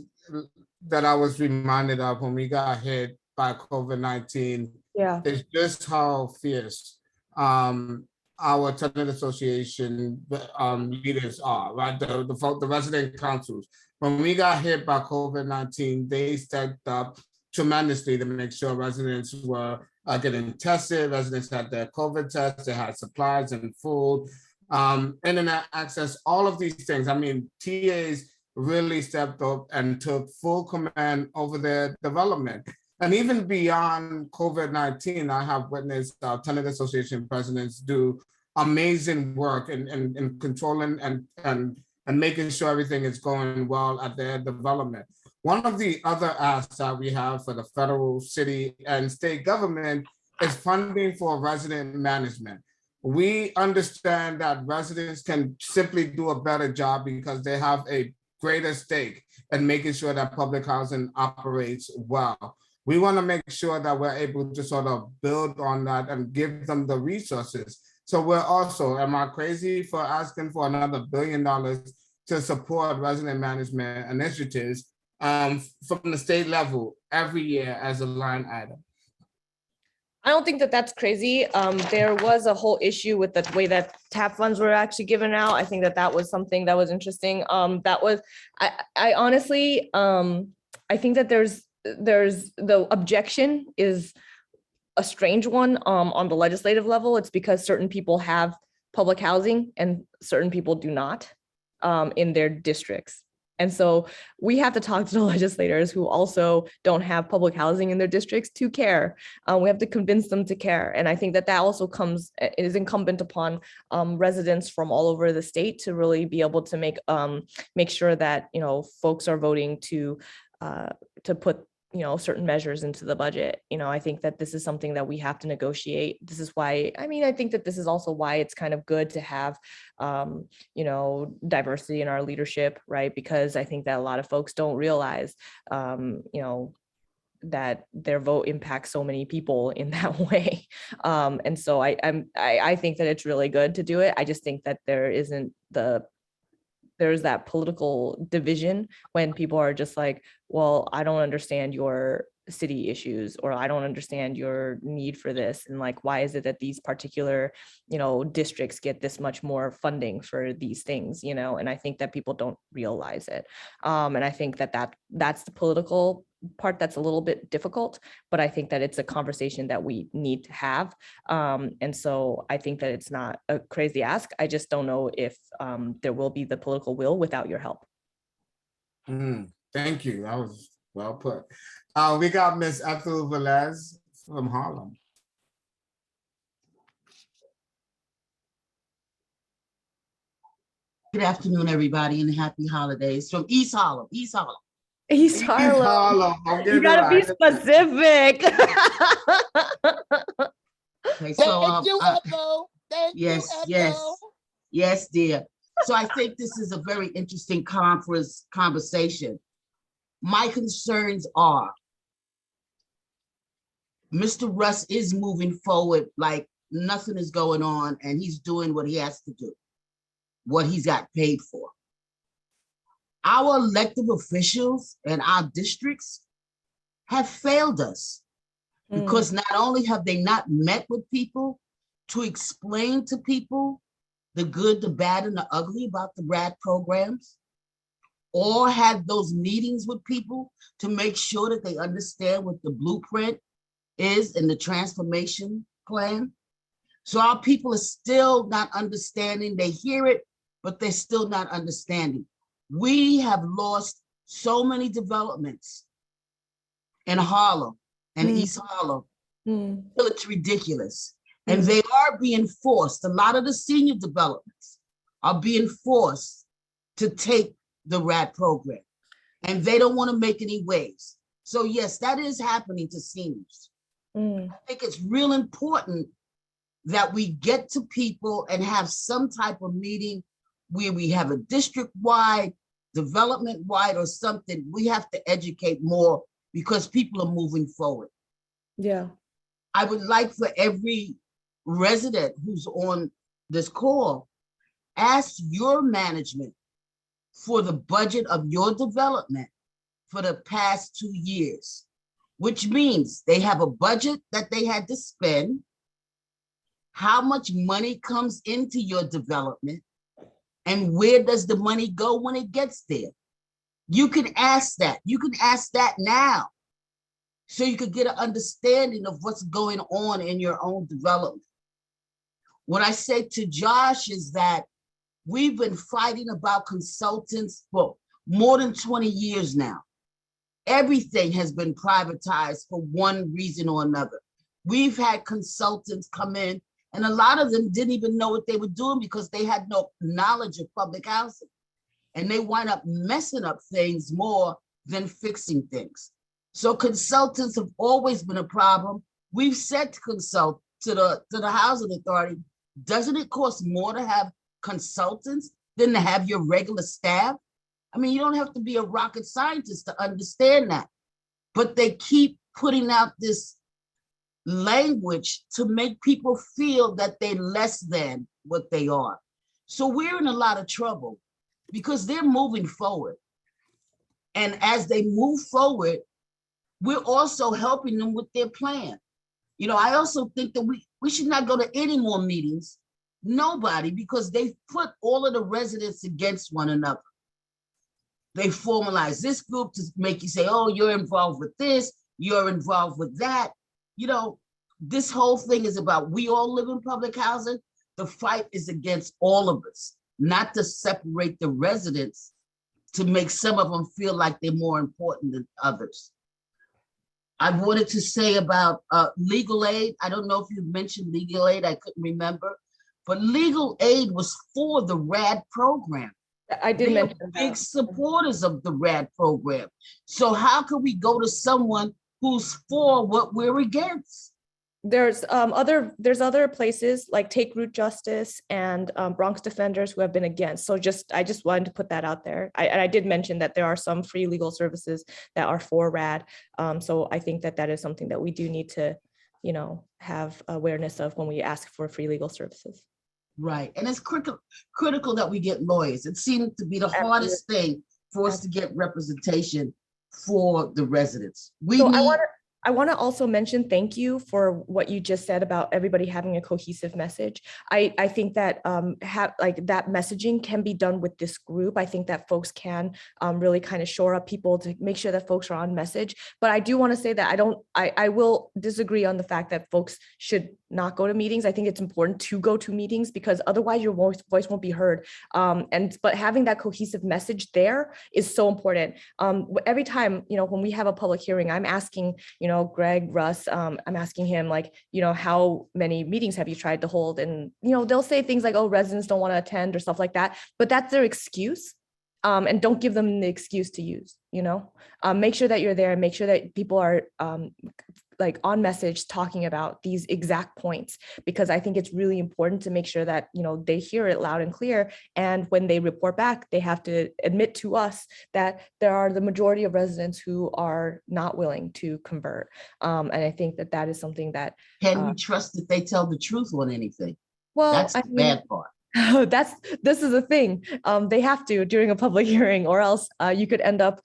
that I was reminded of when we got hit by COVID-19 is just how fierce our tenant association leaders are, right? The resident councils. When we got hit by COVID-19, they stepped up tremendously to make sure residents were getting tested. Residents had their COVID tests, they had supplies and food, internet access, all of these things. TAs really stepped up and took full command over their development. And even beyond COVID-19, I have witnessed tenant association presidents do amazing work in controlling and making sure everything is going well at their development. One of the other asks that we have for the federal, city, and state government is funding for resident management. We understand that residents can simply do a better job because they have a greater stake in making sure that public housing operates well. We want to make sure that we're able to sort of build on that and give them the resources. So we're also, am I crazy for asking for another $1 billion to support resident management initiatives from the state level every year as a line item? I don't think that that's crazy. There was a whole issue with the way that TAP funds were actually given out. I think that was something that was interesting. I honestly, I think that there's the objection is a strange one on the legislative level. It's because certain people have public housing and certain people do not in their districts. And so we have to talk to the legislators who also don't have public housing in their districts to care. We have to convince them to care. And I think that that also it is incumbent upon residents from all over the state to really be able to make sure that, folks are voting to put certain measures into the budget. I think that this is something that we have to negotiate. This is why, I think that this is also why it's kind of good to have, diversity in our leadership, right? Because I think that a lot of folks don't realize, that their vote impacts so many people in that way. And so I think that it's really good to do it. I just think that there's that political division when people are just like, well, I don't understand your city issues, or I don't understand your need for this. And like, why is it that these particular, districts get this much more funding for these things, and I think that people don't realize it. And I think that that's the political part that's a little bit difficult, but I think that it's a conversation that we need to have. And so I think that it's not a crazy ask. I just don't know if there will be the political will without your help. Thank you. That was well put. We got Miss Ethel Velez from Harlem. Good afternoon, everybody, and happy holidays from East Harlem. East Harlem. East Harlem. I'm You getting gotta be it right. specific. Okay, so Thank you, Echo. Thank yes, you, Echo. yes, dear. So I think this is a very interesting conversation. My concerns are Mr. Russ is moving forward like nothing is going on, and he's doing what he has to do, what he's got paid for. Our elected officials and our districts have failed us because not only have they not met with people to explain to people the good, the bad, and the ugly about the RAD programs, or had those meetings with people to make sure that they understand what the blueprint is in the transformation plan. So our people are still not understanding. They hear it, but they're still not understanding. We have lost so many developments in Harlem and East Harlem till it's ridiculous. And they are being forced, a lot of the senior developments are being forced to take the RAD program, and they don't want to make any waves. So yes, that is happening to seniors. I think it's real important that we get to people and have some type of meeting where we have a district-wide, development-wide or something. We have to educate more because people are moving forward. Yeah. I would like for every resident who's on this call, ask your management for the budget of your development for the past 2 years, which means they have a budget that they had to spend, how much money comes into your development, and where does the money go when it gets there? You can ask that. You can ask that now, so you could get an understanding of what's going on in your own development. What I say to Josh is that we've been fighting about consultants for more than 20 years now. Everything has been privatized for one reason or another. We've had consultants come in, and a lot of them didn't even know what they were doing because they had no knowledge of public housing. And they wind up messing up things more than fixing things. So consultants have always been a problem. We've said to consult to the housing authority, doesn't it cost more to have consultants than to have your regular staff? I mean, you don't have to be a rocket scientist to understand that. But they keep putting out this language to make people feel that they're less than what they are. So we're in a lot of trouble because they're moving forward. And as they move forward, we're also helping them with their plan. You know, I also think that we should not go to any more meetings, nobody, because they've put all of the residents against one another. They formalize this group to make you say, oh, you're involved with this, you're involved with that. You know, this whole thing is about we all live in public housing. The fight is against all of us, not to separate the residents to make some of them feel like they're more important than others. I wanted to say about legal aid. I don't know if you mentioned legal aid, I couldn't remember, but legal aid was for the RAD program. I did They are mention big that. supporters of the RAD program. So how can we go to someone who's for what we're against? There's other places like Take Root Justice and Bronx Defenders who have been against. So I just wanted to put that out there. I did mention that there are some free legal services that are for RAD. So I think that is something that we do need to, have awareness of when we ask for free legal services. Right, and it's critical that we get lawyers. It seems to be the hardest thing for us to get representation for the residents. I want to also mention thank you for what you just said about everybody having a cohesive message. I think that that messaging can be done with this group. I think that folks can really kind of shore up people to make sure that folks are on message. But I do want to say that I will disagree on the fact that folks should not go to meetings. I think it's important to go to meetings because otherwise your voice won't be heard. But having that cohesive message there is so important. Every time, when we have a public hearing, I'm asking, Greg, Russ, I'm asking him how many meetings have you tried to hold? And, they'll say things like, oh, residents don't want to attend or stuff like that, but that's their excuse. And don't give them the excuse to use, make sure that you're there and make sure that people are on message talking about these exact points, because I think it's really important to make sure that, they hear it loud and clear. And when they report back, they have to admit to us that there are the majority of residents who are not willing to convert. And I think that is something that. Can we trust that they tell the truth on anything? Well, that's the bad part. This is a thing. They have to during a public hearing, or else you could end up,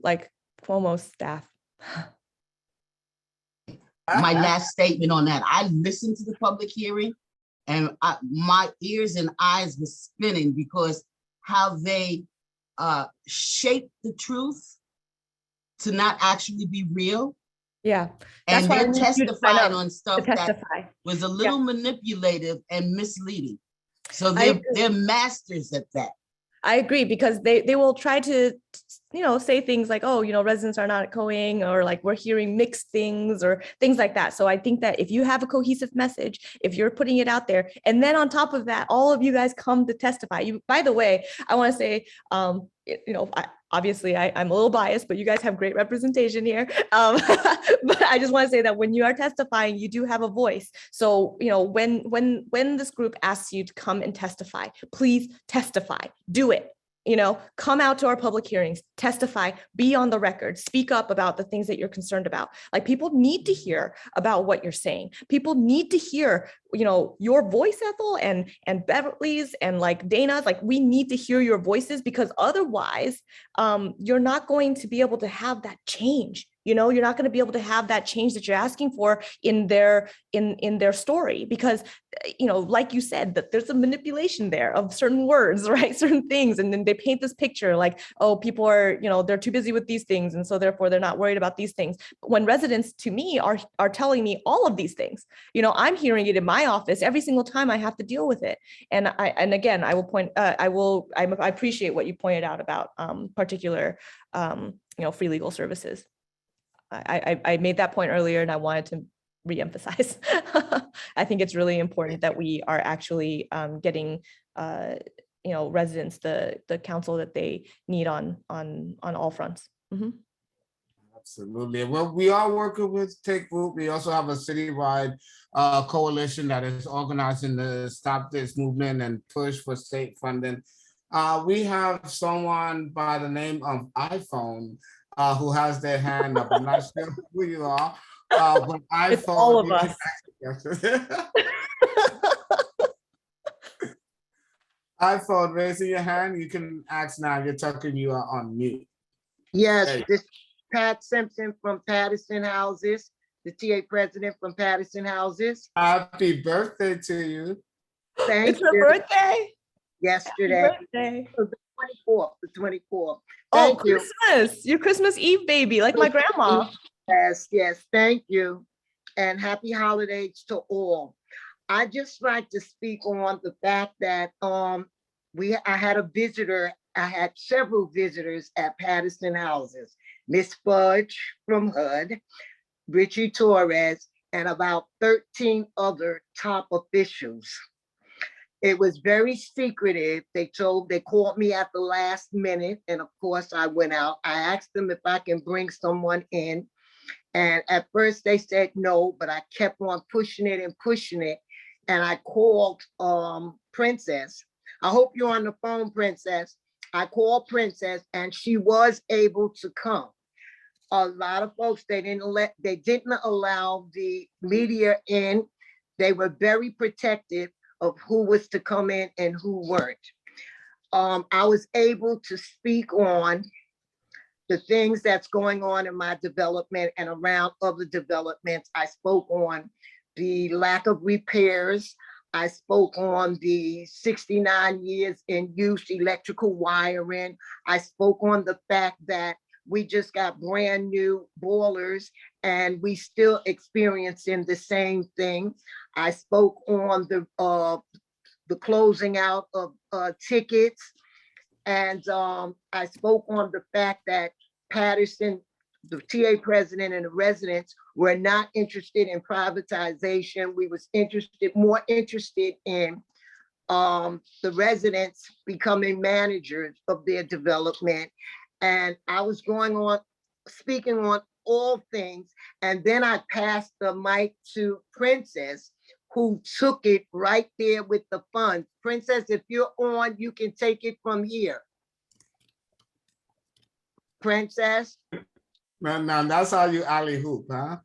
like Cuomo's staff. My last statement on that, I listened to the public hearing and my ears and eyes were spinning because how they shaped the truth to not actually be real. Yeah. And they're testifying on stuff that was a little manipulative and misleading. So they're masters at that. I agree, because they will try to, say things like, oh, residents are not going, or like we're hearing mixed things or things like that. So I think that if you have a cohesive message, if you're putting it out there, and then on top of that, all of you guys come to testify. By the way, I want to say, obviously I'm a little biased, but you guys have great representation here. But I just want to say that when you are testifying, you do have a voice. So, when this group asks you to come and testify, please testify, do it. Come out to our public hearings, testify, be on the record, speak up about the things that you're concerned about. Like, people need to hear about what you're saying. People need to hear, your voice, Ethel, and Beverly's, and like Dana's. Like, we need to hear your voices, because otherwise you're not going to be able to have that change. You're not going to be able to have that change that you're asking for in their story, because, like you said, that there's a manipulation there of certain words, right? Certain things. And then they paint this picture like, oh, people are, they're too busy with these things, and so therefore they're not worried about these things. But when residents to me are telling me all of these things, I'm hearing it in my office every single time I have to deal with it. And again, I will point, I appreciate what you pointed out about particular, free legal services. I made that point earlier, and I wanted to reemphasize. I think it's really important that we are actually getting, residents the counsel that they need on all fronts. Mm-hmm. Absolutely. Well, we are working with Take Root. We also have a citywide coalition that is organizing the Stop This movement and push for state funding. We have someone by the name of iPhone who has their hand up. I'm not sure who you are, but iPhone. It's all of us. iPhone, raising your hand. You can ask now. You're talking. You are on mute. Yes, Hey. this is Pat Simpson from Patterson Houses, the TA president from Patterson Houses. Happy birthday to you. Thank It's her you. birthday. Yesterday, Happy birthday. the 24th. Oh, Thank you. Christmas. Your Christmas Eve baby, like my grandma. Yes, thank you. And happy holidays to all. I just like to speak on the fact that I had a visitor I had several visitors at Patterson Houses, Miss Fudge from HUD, Richie Torres, and about 13 other top officials. It was very secretive. They called me at the last minute. And of course I went out. I asked them if I can bring someone in. And at first they said no, but I kept on pushing it and pushing it. And I called Princess. I hope you're on the phone, Princess. I called Princess and she was able to come. A lot of folks, they didn't allow the media in. They were very protective of who was to come in and who weren't. I was able to speak on the things that's going on in my development and around other developments. I spoke on the lack of repairs. I spoke on the 69 years in use electrical wiring. I spoke on the fact that we just got brand new boilers and we still experiencing the same thing. I spoke on the closing out of tickets. And I spoke on the fact that Patterson, the TA president and the residents were not interested in privatization. We was more interested in the residents becoming managers of their development. And I was going on, speaking on all things. And then I passed the mic to Princess, who took it right there with the funds. Princess, if you're on, you can take it from here. Princess? Now that's how you alley hoop, huh?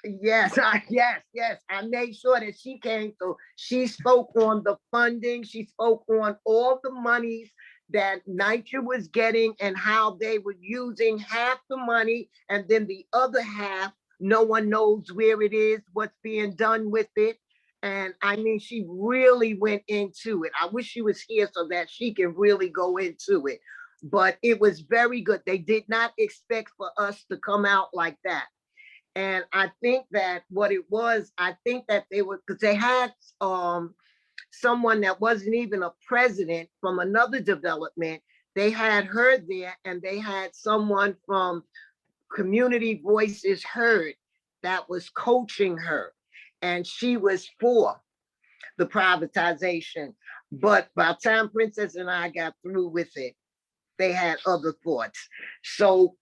Yes, yes. I made sure that she came. So she spoke on the funding. She spoke on all the monies that NYCHA was getting and how they were using half the money. And then the other half, no one knows where it is, what's being done with it. And I mean, she really went into it. I wish she was here so that she can really go into it. But it was very good. They did not expect for us to come out like that. And I think that what it was, I think that they were, because they had someone that wasn't even a president from another development. They had her there and they had someone from Community Voices Heard that was coaching her. And she was for the privatization. But by the time Princess and I got through with it, they had other thoughts. So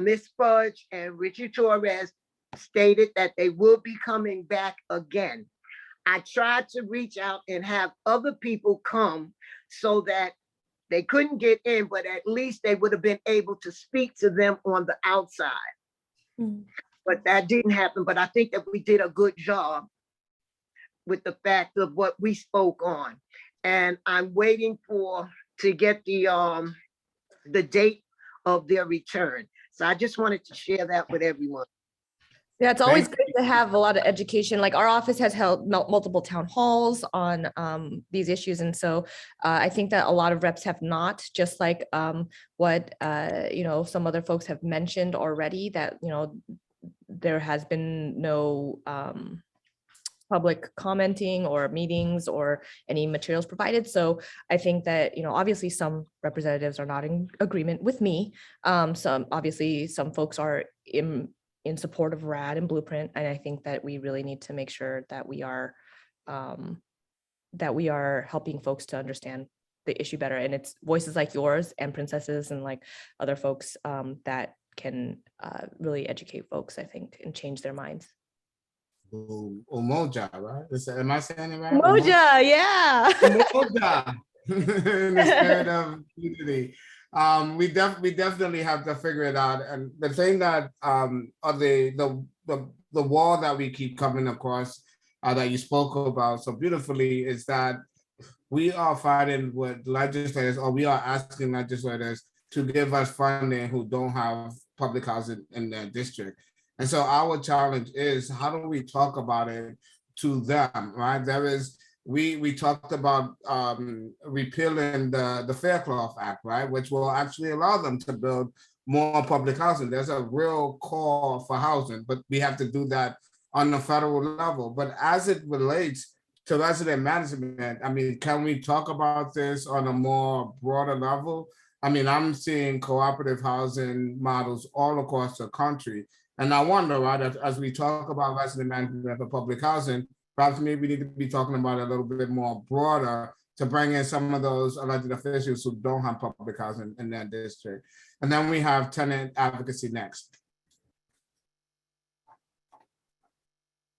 Miss Fudge and Richard Torres stated that they will be coming back again. I tried to reach out and have other people come so that they couldn't get in, but at least they would have been able to speak to them on the outside. Mm. But that didn't happen. But I think that we did a good job with the fact of what we spoke on. And I'm waiting to get the date of their return. So I just wanted to share that with everyone. Yeah, it's always great to have a lot of education. Like our office has held multiple town halls on these issues. And so I think that a lot of reps have not, just like what, some other folks have mentioned already, that, there has been no public commenting or meetings or any materials provided. So I think that, obviously some representatives are not in agreement with me. Some folks are in support of RAD and Blueprint. And I think that we really need to make sure that we are helping folks to understand the issue better. And it's voices like yours and Princesses and like other folks that can really educate folks, I think, and change their minds. Umoja, right? Am I saying it right? Umoja, yeah. Umoja. In the spirit of unity. We definitely have to figure it out. And the thing that the wall that we keep coming across that you spoke about so beautifully is that we are fighting with legislators, or we are asking legislators to give us funding who don't have public housing in their district. And so our challenge is, how do we talk about it to them, right? We talked about repealing the Faircloth Act, right? Which will actually allow them to build more public housing. There's a real call for housing, but we have to do that on the federal level. But as it relates to resident management, I mean, can we talk about this on a more broader level? I mean, I'm seeing cooperative housing models all across the country. And I wonder, right, as we talk about resident management for public housing, perhaps maybe we need to be talking about it a little bit more broader to bring in some of those elected officials who don't have public housing in their district. And then we have tenant advocacy next.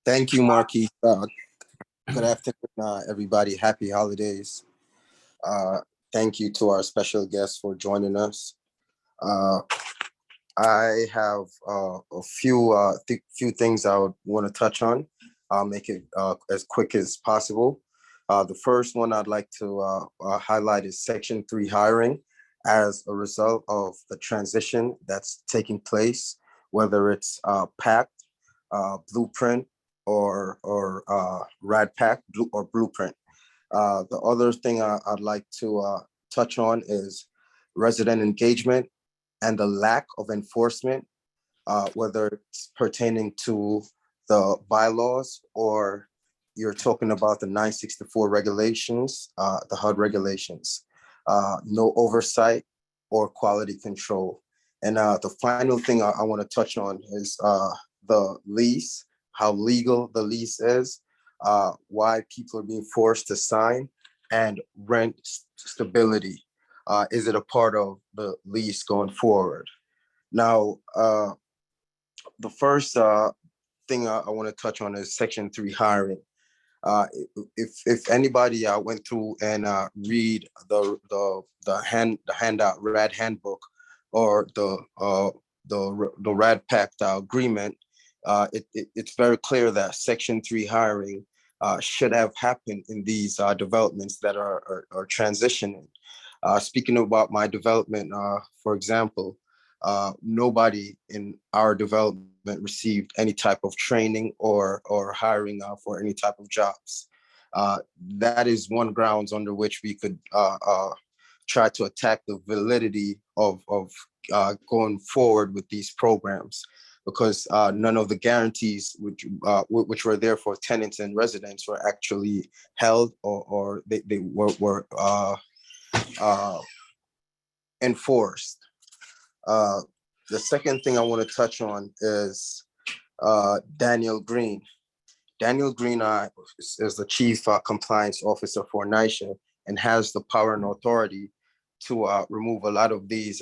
Thank you, Marquis. Good afternoon, everybody. Happy holidays. Thank you to our special guests for joining us. I have a few things I would want to touch on. I'll make it as quick as possible. The first one I'd like to highlight is Section 3 hiring as a result of the transition that's taking place, whether it's PACT, Blueprint, or RADPAC or Blueprint. The other thing I'd like to touch on is resident engagement and the lack of enforcement, whether it's pertaining to the bylaws or you're talking about the 964 regulations, the HUD regulations, no oversight or quality control. And the final thing I want to touch on is the lease, how legal the lease is, why people are being forced to sign, and rent stability. Is it a part of the lease going forward? Now, the first thing I want to touch on is Section 3 hiring. If anybody went through and read the handout RAD handbook or the RAD Pact agreement, it's very clear that Section 3 hiring should have happened in these developments that are transitioning. Speaking about my development, for example, nobody in our development received any type of training or hiring for any type of jobs. That is one grounds under which we could try to attack the validity of going forward with these programs, because none of the guarantees which were there for tenants and residents were actually held or they were enforced. The second thing I want to touch on is Daniel Green. Daniel Green is the Chief Compliance Officer for NYCHA and has the power and authority to remove a lot of these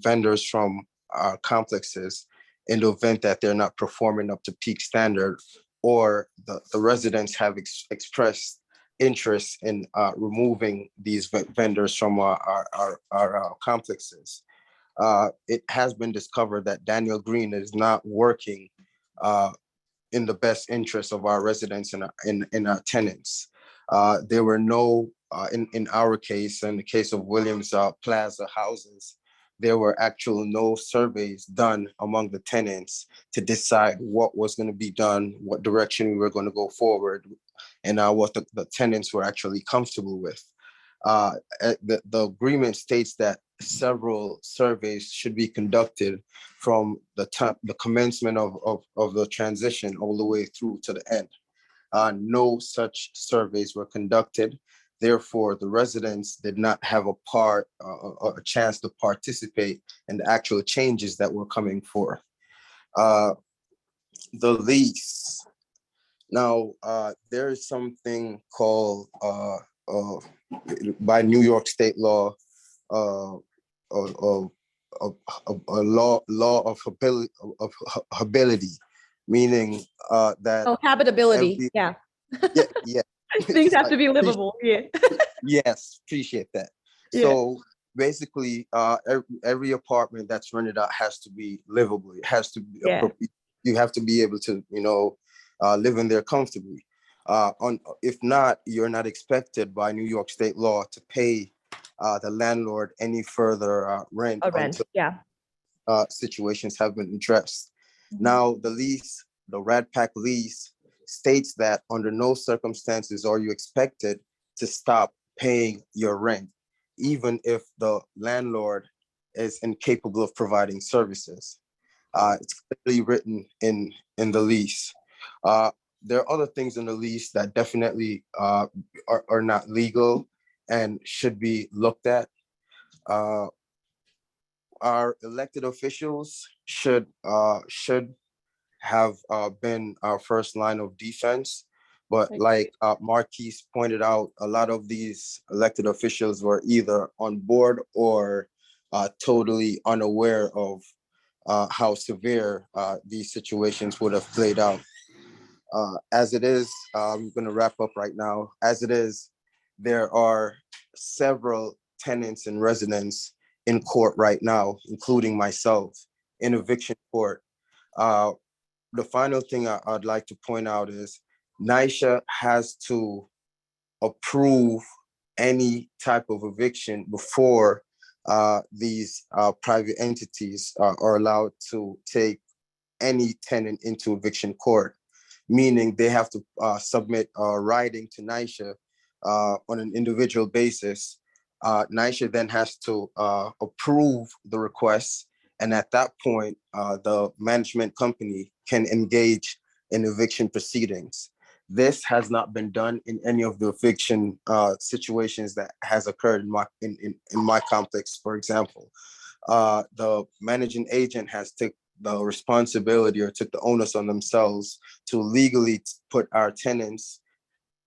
vendors from our complexes in the event that they're not performing up to peak standard, or the residents have expressed interest in removing these vendors from our complexes. It has been discovered that Daniel Green is not working in the best interest of our residents and our tenants. There were no, in our case, in the case of Williams Plaza houses, there were no surveys done among the tenants to decide what was going to be done, what direction we were going to go forward, and what the tenants were actually comfortable with. The agreement states that several surveys should be conducted from the commencement of the transition all the way through to the end. No such surveys were conducted. Therefore, the residents did not have a chance to participate in the actual changes that were coming forth. The lease. Now, there is something called, by New York state law, a law of habitability, meaning that habitability. Yeah. Yeah. Things have to be livable. Yeah. Yes, appreciate that. Yeah. So basically, every apartment that's rented out has to be livable. It has to be, you have to be able to, live in there comfortably. If not, you're not expected by New York state law to pay the landlord any further rent until situations have been addressed. Mm-hmm. Now, the lease, the RADPAC lease, states that under no circumstances are you expected to stop paying your rent, even if the landlord is incapable of providing services. It's clearly written in the lease. there are other things in the lease that definitely are not legal and should be looked at. Our elected officials should have been our first line of defense. But like Marquise pointed out, a lot of these elected officials were either on board or totally unaware of how severe these situations would have played out. As it is, I'm going to wrap up right now. As it is, there are several tenants and residents in court right now, including myself, in eviction court. The final thing I'd like to point out is NYCHA has to approve any type of eviction before these private entities are allowed to take any tenant into eviction court, meaning they have to submit writing to NYCHA on an individual basis. NYCHA then has to approve the request. And at that point, the management company can engage in eviction proceedings. This has not been done in any of the eviction situations that has occurred in my complex, for example. The managing agent has took the responsibility or took the onus on themselves to legally put our tenants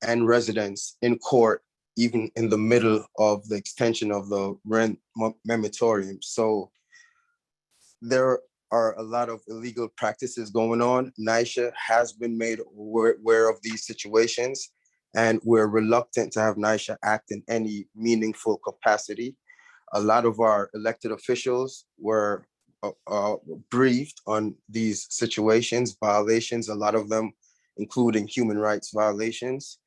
and residents in court, even in the middle of the extension of the rent moratorium. So there are a lot of illegal practices going on. NYCHA has been made aware of these situations, and we're reluctant to have NYCHA act in any meaningful capacity. A lot of our elected officials were briefed on these situations, violations, a lot of them including human rights violations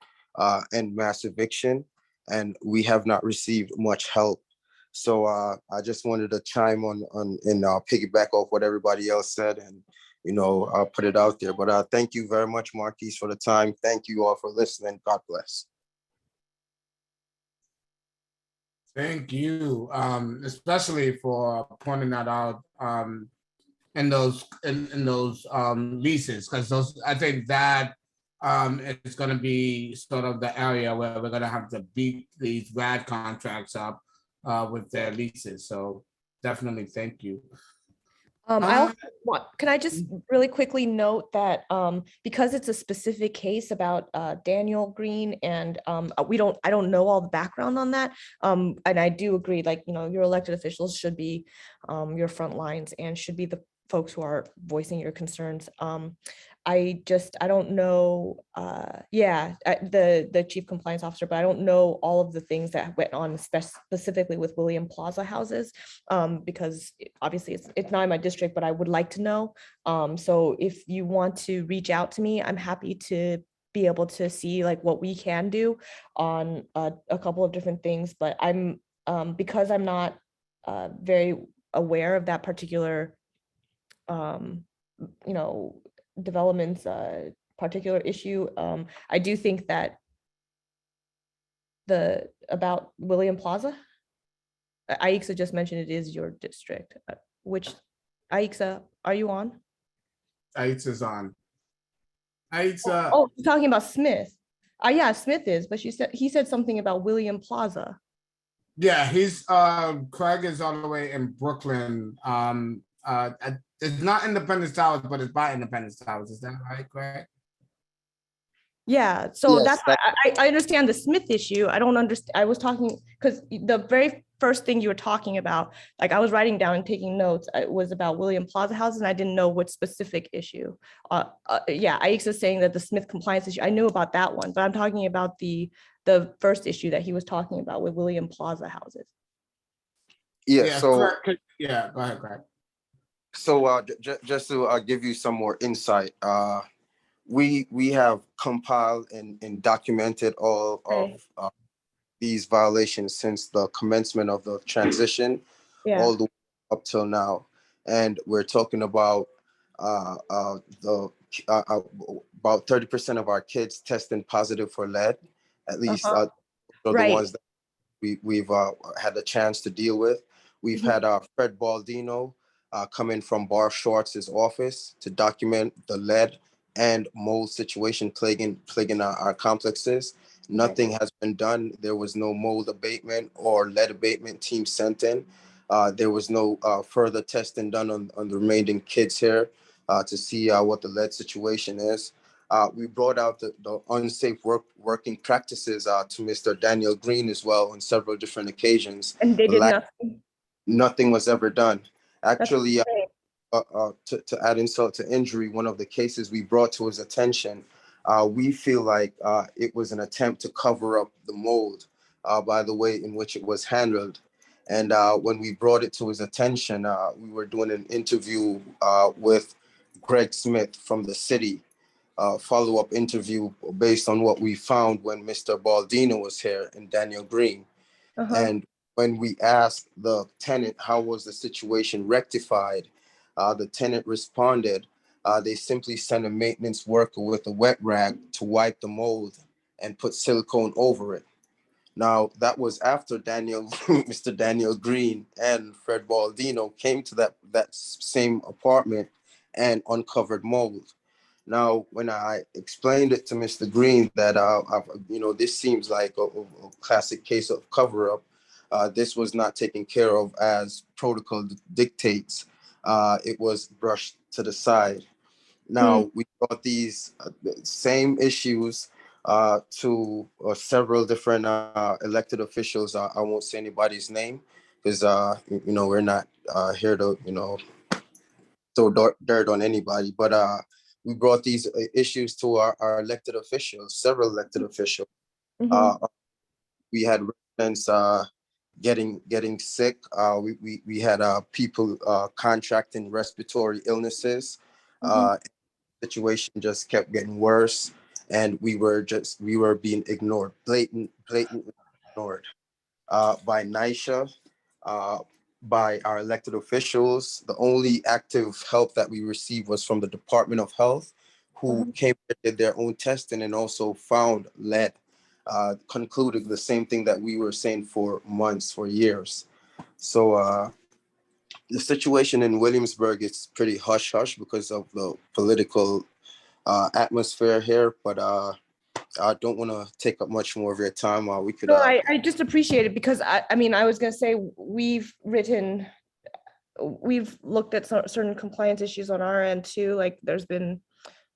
and mass eviction, and we have not received much help. So I just wanted to chime on and piggyback off what everybody else said, and I'll put it out there. But thank you very much, Marquise, for the time. Thank you all for listening. God bless. Thank you, especially for pointing that out in those leases, because those, I think that is going to be sort of the area where we're going to have to beat these RAD contracts up with their leases. So definitely thank you. I also can I just really quickly note that because it's a specific case about Daniel Green, and I don't know all the background on that. And I do agree, like, your elected officials should be your front lines and should be the folks who are voicing your concerns. I don't know, the chief compliance officer, but I don't know all of the things that went on specifically with William Plaza houses, because obviously it's not in my district, but I would like to know. So if you want to reach out to me, I'm happy to be able to see like what we can do on a couple of different things. But I'm because I'm not very aware of that particular development's particular issue. I do think that about William Plaza, Aixa just mentioned it is your district. Which, Aixa, are you on? Aixa's on. Aixa. Oh, you're talking about Smith. Yeah, Smith is, but he said something about William Plaza. Yeah, he's Craig is all the way in Brooklyn. It's not Independence Towers, but it's by Independence Towers. Is that right, Craig? Yeah, so Yes, I understand the Smith issue. I don't understand. I was talking because the very first thing you were talking about, like I was writing down and taking notes, it was about William Plaza houses, and I didn't know what specific issue. Ike's is saying that the Smith compliance issue, I knew about that one, but I'm talking about the first issue that he was talking about with William Plaza houses. Yeah. So Craig, yeah, go ahead, Craig. So just to give you some more insight, we have compiled and documented all of these violations since the commencement of the transition, all the way up till now, and we're talking about about 30% of our kids testing positive for lead, at least the ones that we've had a chance to deal with. We've had Fred Baldino come in from Bar Schwartz's office to document the lead and mold situation plaguing our complexes. Nothing has been done. There was no mold abatement or lead abatement team sent in. There was no further testing done on the remaining kids here to see what the lead situation is. We brought out the unsafe working practices to Mr. Daniel Green as well on several different occasions. And they did nothing. Nothing was ever done. That's Actually, great. to add insult to injury, one of the cases we brought to his attention, we feel like it was an attempt to cover up the mold by the way in which it was handled. And when we brought it to his attention, we were doing an interview with Greg Smith from the city, follow-up interview based on what we found when Mr. Baldino was here and Daniel Green. And when we asked the tenant how was the situation rectified, the tenant responded, they simply sent a maintenance worker with a wet rag to wipe the mold and put silicone over it. Now, that was after Mr. Daniel Green and Fred Baldino came to that same apartment and uncovered mold. Now, when I explained it to Mr. Green that, this seems like a classic case of cover-up, this was not taken care of as protocol dictates. It was brushed to the side. Now, we brought these same issues to several different elected officials. I won't say anybody's name because, we're not here to, throw dirt on anybody. But we brought these issues to our elected officials, several elected officials. We had residents getting sick. We had people contracting respiratory illnesses. Situation just kept getting worse, and we were being ignored, blatantly ignored by NYCHA, by our elected officials. The only active help that we received was from the Department of Health, who came and did their own testing and also found lead, concluding the same thing that we were saying for months, for years. So the situation in Williamsburg is pretty hush hush because of the political atmosphere here, but I don't want to take up much more of your time. We could. No, I just appreciate it because I mean, I was going to say we've looked at certain compliance issues on our end too. Like there's been,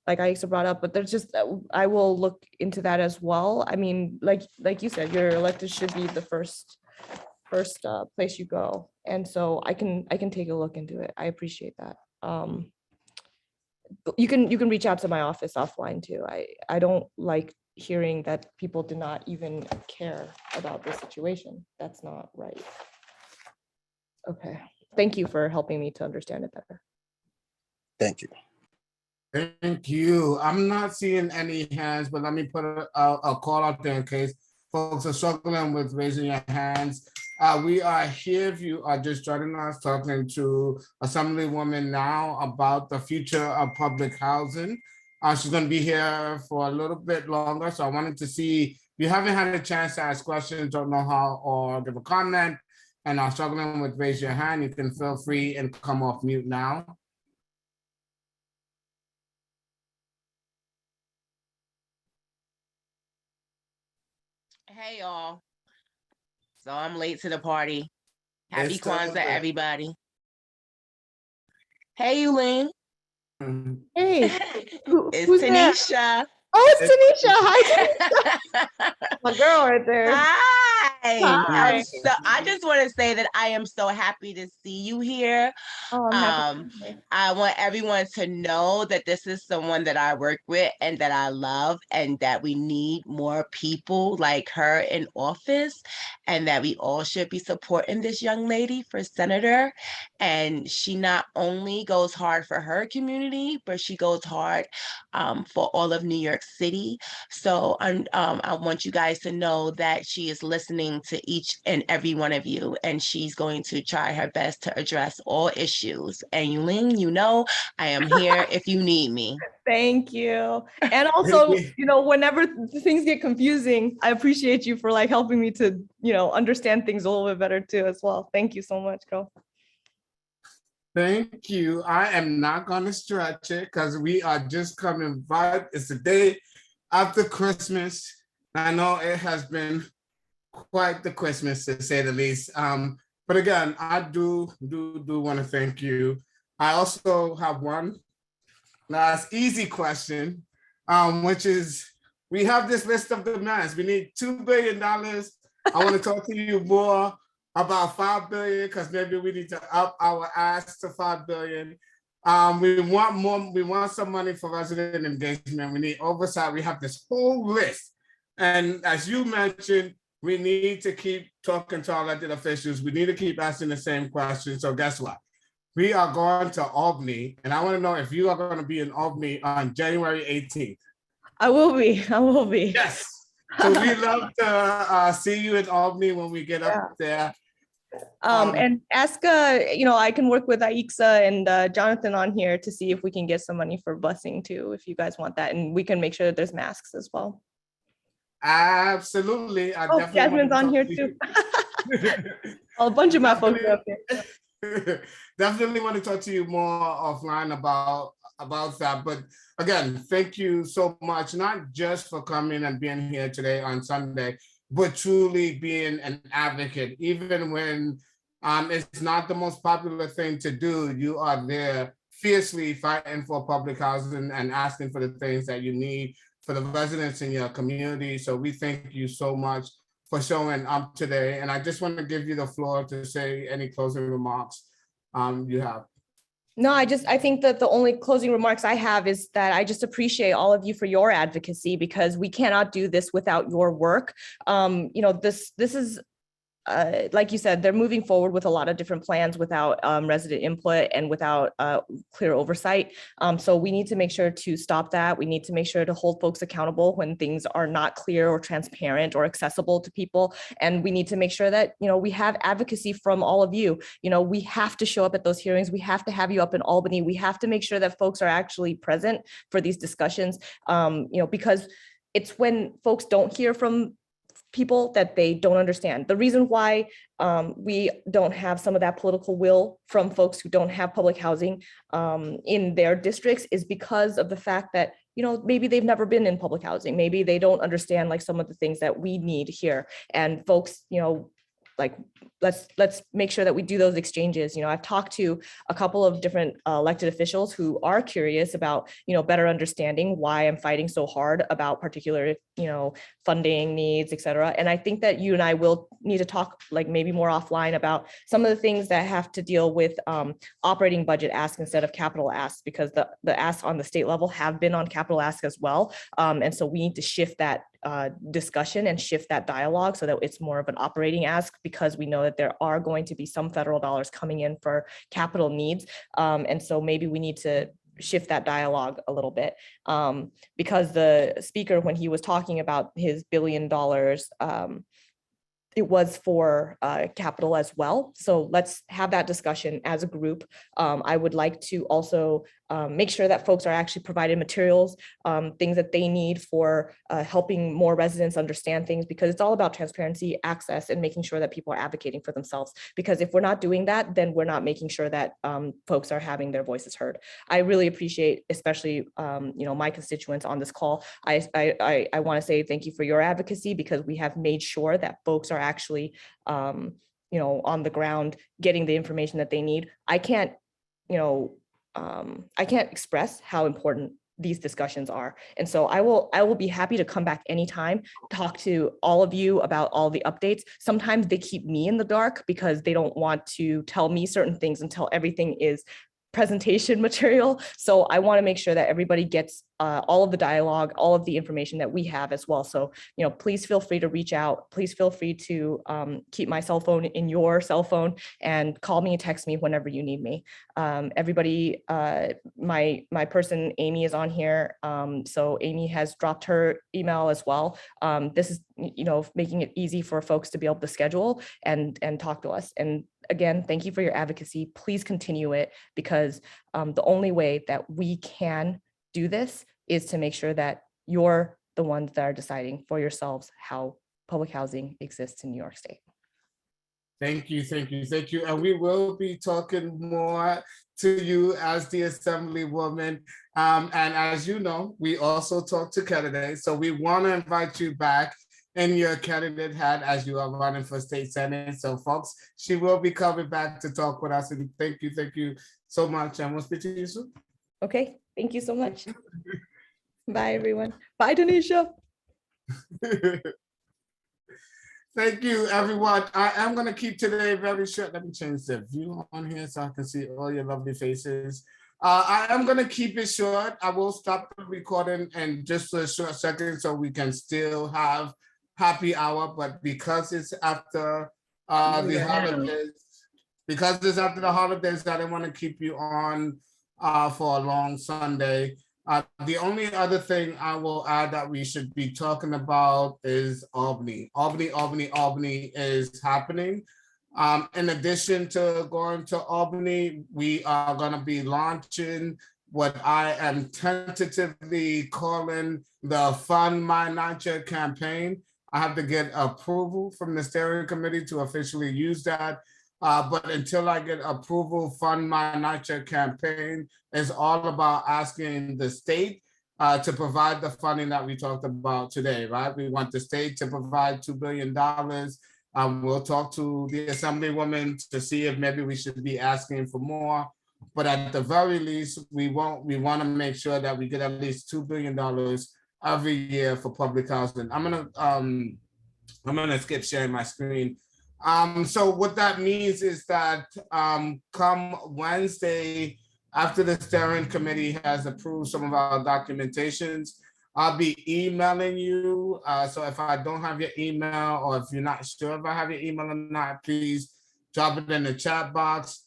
like Aisha brought up, but there's just, I will look into that as well. I mean, like you said, your elected should be the first place you go. And so I can take a look into it. I appreciate that. You can reach out to my office offline too. I don't like hearing that people do not even care about this situation. That's not right. Okay. Thank you for helping me to understand it better. Thank you. Thank you. I'm not seeing any hands, but let me put a call out there in case folks are struggling with raising your hands. We are here, if you are just joining us, talking to Assemblywoman Niou about the future of public housing. She's going to be here for a little bit longer, so I wanted to see if you haven't had a chance to ask questions, don't know how, or give a comment, and are struggling with raise your hand, you can feel free and come off mute now. Hey y'all. So I'm late to the party. Happy It's still Kwanzaa, there. everybody. Hey, Yuh-Line. Hey, It's who's that? Tanisha. Oh, it's Tanisha. Hi, Tanisha. My girl right there. Hi. Hi. I just want to say that I am so happy to see you here. Oh, I'm happy to be here. I want everyone to know that this is someone that I work with and that I love, and that we need more people like her in office, and that we all should be supporting this young lady for senator. And she not only goes hard for her community, but she goes hard for all of New York City. So I want you guys to know that she is listening to each and every one of you, and she's going to try her best to address all issues. And Yuh-Line, I am here if you need me. Thank you. And also, whenever things get confusing, I appreciate you for like helping me to, understand things a little bit better too as well. Thank you so much, girl. Thank you. I am not gonna stretch it because we are just coming by. It's the day after Christmas. I know it has been quite the Christmas to say the least. But again, I do want to thank you. I also have one last easy question, which is we have this list of demands. We need $2 billion. I want to talk to you more about 5 billion because maybe we need to up our ask to 5 billion. We want more, we want some money for resident engagement. We need oversight. We have this whole list. And as you mentioned, we need to keep talking to our elected officials. We need to keep asking the same questions. So guess what? We are going to Albany, and I want to know if you are going to be in Albany on January 18th. I will be. Yes. So we love to see you in Albany when we get up there. And ask, I can work with NYCHA and Jonathan on here to see if we can get some money for busing too, if you guys want that. And we can make sure that there's masks as well. Absolutely. Oh, Jasmine's on here too. A bunch of my folks are up there. Definitely want to talk to you more offline about that. But again, thank you so much, not just for coming and being here today on Sunday, but truly being an advocate. Even when it's not the most popular thing to do, you are there fiercely fighting for public housing and asking for the things that you need for the residents in your community. So we thank you so much for showing up today. And I just want to give you the floor to say any closing remarks you have. No, I think that the only closing remarks I have is that I just appreciate all of you for your advocacy, because we cannot do this without your work. This is, like you said, they're moving forward with a lot of different plans without resident input and without clear oversight. So we need to make sure to stop that. We need to make sure to hold folks accountable when things are not clear or transparent or accessible to people. And we need to make sure that, we have advocacy from all of you. We have to show up at those hearings. We have to have you up in Albany. We have to make sure that folks are actually present for these discussions, because it's when folks don't hear from people that they don't understand. The reason why we don't have some of that political will from folks who don't have public housing in their districts is because of the fact that, maybe they've never been in public housing. Maybe they don't understand like some of the things that we need here. And folks, let's make sure that we do those exchanges. I've talked to a couple of different elected officials who are curious about, better understanding why I'm fighting so hard about particular, funding needs, et cetera. And I think that you and I will need to talk like maybe more offline about some of the things that have to deal with operating budget asks instead of capital asks, because the asks on the state level have been on capital asks as well. And so we need to shift that discussion and shift that dialogue so that it's more of an operating ask, because we know that there are going to be some federal dollars coming in for capital needs. And so maybe we need to shift that dialogue a little bit, because the speaker, when he was talking about his $1 billion, it was for capital as well. So let's have that discussion as a group. I would like to also make sure that folks are actually provided materials, things that they need for helping more residents understand things, because it's all about transparency, access, and making sure that people are advocating for themselves. Because if we're not doing that, then we're not making sure that folks are having their voices heard. I really appreciate, especially my constituents on this call. I want to say thank you for your advocacy, because we have made sure that folks are actually on the ground getting the information that they need. I can't express how important these discussions are. And so I will be happy to come back anytime, talk to all of you about all the updates. Sometimes they keep me in the dark because they don't want to tell me certain things until everything is presentation material. So I want to make sure that everybody gets all of the dialogue, all of the information that we have as well. So, please feel free to reach out. Please feel free to keep my cell phone in your cell phone and call me and text me whenever you need me. Everybody, my person, Amy, is on here. So Amy has dropped her email as well. This is, making it easy for folks to be able to schedule and talk to us. And again, thank you for your advocacy. Please continue it, because the only way that we can do this is to make sure that you're the ones that are deciding for yourselves how public housing exists in New York State. Thank you, thank you, thank you. And we will be talking more to you as the Assemblywoman. And as you know, we also talk to candidates. So we want to invite you back in your candidate hat as you are running for state senate. So folks, she will be coming back to talk with us. And thank you so much. And we'll speak to you soon. Okay, thank you so much. Bye, everyone. Bye, Tanisha. Thank you, everyone. I am going to keep today very short. Let me change the view on here so I can see all your lovely faces. I am going to keep it short. I will stop the recording in just a short second so we can still have happy hour. But because it's after the holidays, I didn't want to keep you on for a long Sunday. The only other thing I will add that we should be talking about is Albany. Albany is happening. In addition to going to Albany, we are going to be launching what I am tentatively calling the Fund My NYCHA campaign. I have to get approval from the steering committee to officially use that. But until I get approval, Fund My NYCHA campaign is all about asking the state to provide the funding that we talked about today, right? We want the state to provide $2 billion. We'll talk to the Assemblywoman to see if maybe we should be asking for more. But at the very least, we want to make sure that we get at least $2 billion every year for public housing. I'm gonna skip sharing my screen. So what that means is that come Wednesday, after the steering committee has approved some of our documentations, I'll be emailing you. So if I don't have your email, or if you're not sure if I have your email or not, please drop it in the chat box.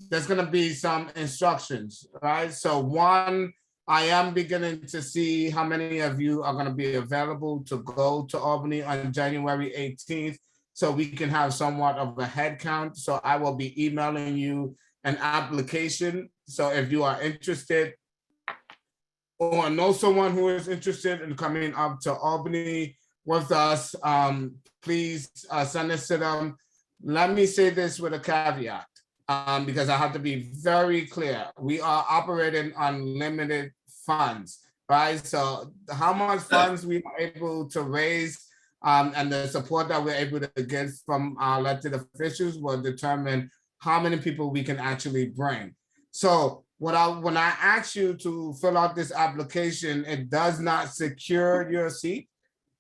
There's gonna be some instructions, right? So one, I am beginning to see how many of you are gonna be available to go to Albany on January 18th. So we can have somewhat of a head count. So I will be emailing you an application. So if you are interested or know someone who is interested in coming up to Albany with us, please send this to them. Let me say this with a caveat, because I have to be very clear. We are operating on limited funds, right? So how much funds we are able to raise and the support that we're able to get from our elected officials will determine how many people we can actually bring. So when I ask you to fill out this application, it does not secure your seat,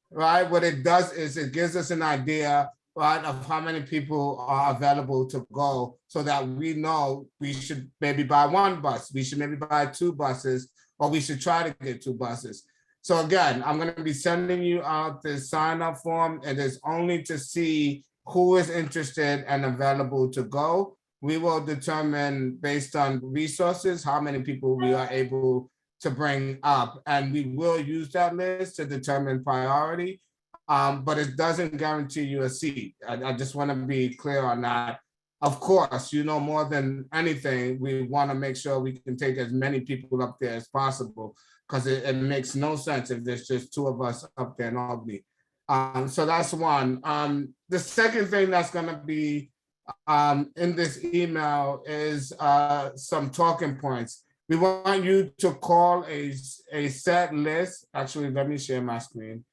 right? What it does is it gives us an idea, right, of how many people are available to go, so that we know we should maybe buy one bus, we should maybe buy 2 buses, or we should try to get 2 buses. So again, I'm going to be sending you out this sign-up form. It is only to see who is interested and available to go. We will determine based on resources how many people we are able to bring up, and we will use that list to determine priority, but it doesn't guarantee you a seat. I just want to be clear on that. Of course, you know, more than anything, we want to make sure we can take as many people up there as possible, because it makes no sense if there's just 2 of us up there in Albany. So that's one. The second thing that's going to be in this email is some talking points. We want you to call a set list. Actually, let me share my screen.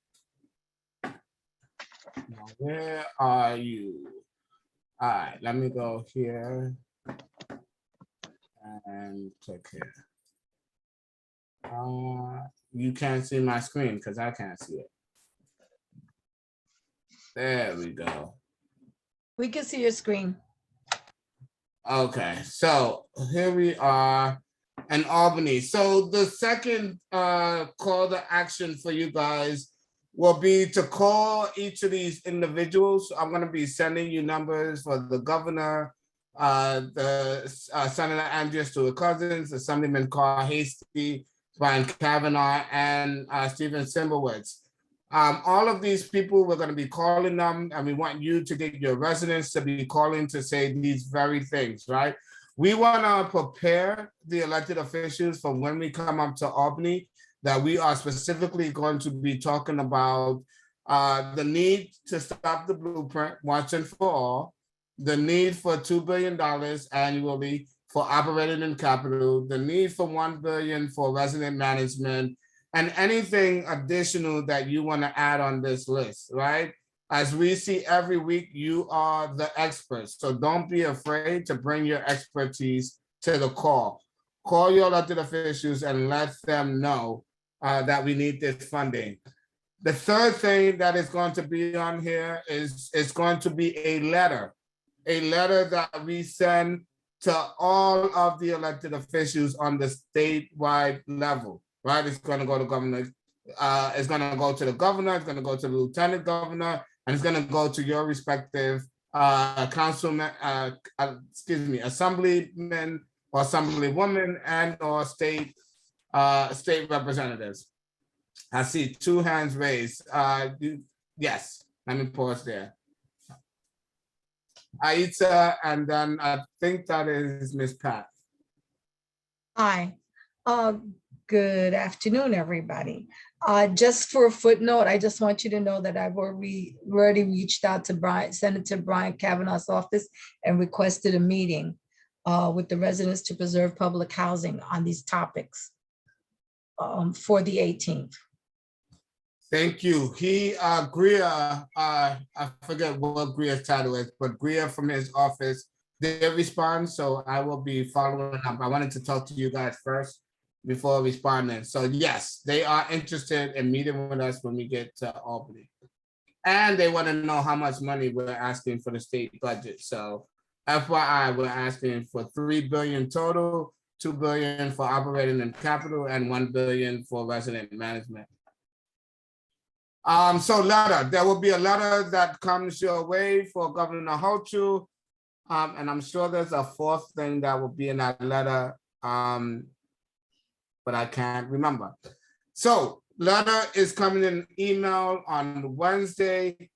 Now, where are you? All right, let me go here and click here. You can't see my screen because I can't see it. There we go. We can see your screen. Okay, so here we are in Albany. So the second call to action for you guys will be to call each of these individuals. I'm going to be sending you numbers for the governor, Senator Andrea Stewart-Cousins, Assemblyman Carl Hasty, Brian Kavanaugh, and Stephen Simowitz. All of these people, we're going to be calling them, and we want you to get your residents to be calling to say these very things, right? We want to prepare the elected officials for when we come up to Albany, that we are specifically going to be talking about the need to stop the blueprint once and for all, the need for $2 billion annually for operating and capital, the need for $1 billion for resident management, and anything additional that you want to add on this list, right? As we see every week, you are the experts. So don't be afraid to bring your expertise to the call. Call your elected officials and let them know that we need this funding. The third thing that is going to be on here is going to be a letter that we send to all of the elected officials on the statewide level, right? It's going to go to governor. It's going to go to the governor. It's going to go to the lieutenant governor, and it's going to go to your respective councilman, assemblymen or assemblywomen and or state representatives. I see 2 hands raised. Yes, let me pause there. Aita, and then I think that is Miss Pat. Hi. Good afternoon, everybody. Just for a footnote, I just want you to know that I've already reached out to Senator Brian Kavanaugh's office and requested a meeting with the residents to preserve public housing on these topics for the 18th. Thank you. Greer, I forget what Greer's title is, but Greer from his office did respond, so I will be following up. I wanted to talk to you guys first before responding. So yes, they are interested in meeting with us when we get to Albany. And they want to know how much money we're asking for the state budget. So FYI, we're asking for $3 billion total, $2 billion for operating and capital, and $1 billion for resident management. So letter, there will be a letter that comes your way for Governor Hochul. And I'm sure there's a 4th thing that will be in that letter, but I can't remember. So letter is coming in email on Wednesday.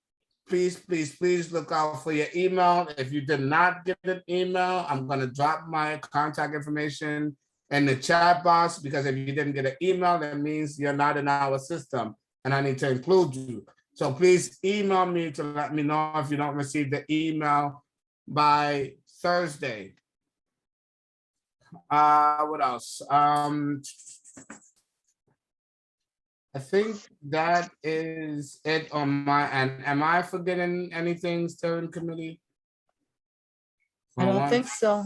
Please look out for your email. If you did not get an email, I'm gonna drop my contact information in the chat box, because if you didn't get an email, that means you're not in our system. And I need to include you. So please email me to let me know if you don't receive the email by Thursday. What else? I think that is it on my end. Am I forgetting anything, steering committee? I don't Once, think so.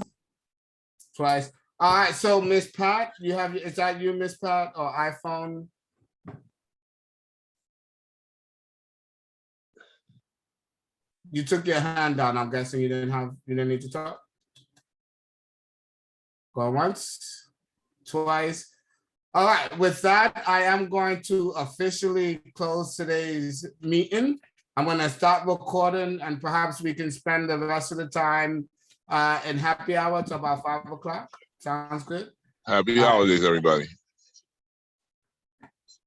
Twice. All right, so Miss Pat, is that you, Miss Pat, or iPhone? You took your hand down. I'm guessing you didn't need to talk. Go once, twice. All right, with that, I am going to officially close today's meeting. I'm going to start recording, and perhaps we can spend the rest of the time in happy hour till about 5 o'clock. Sounds good? Happy holidays, everybody.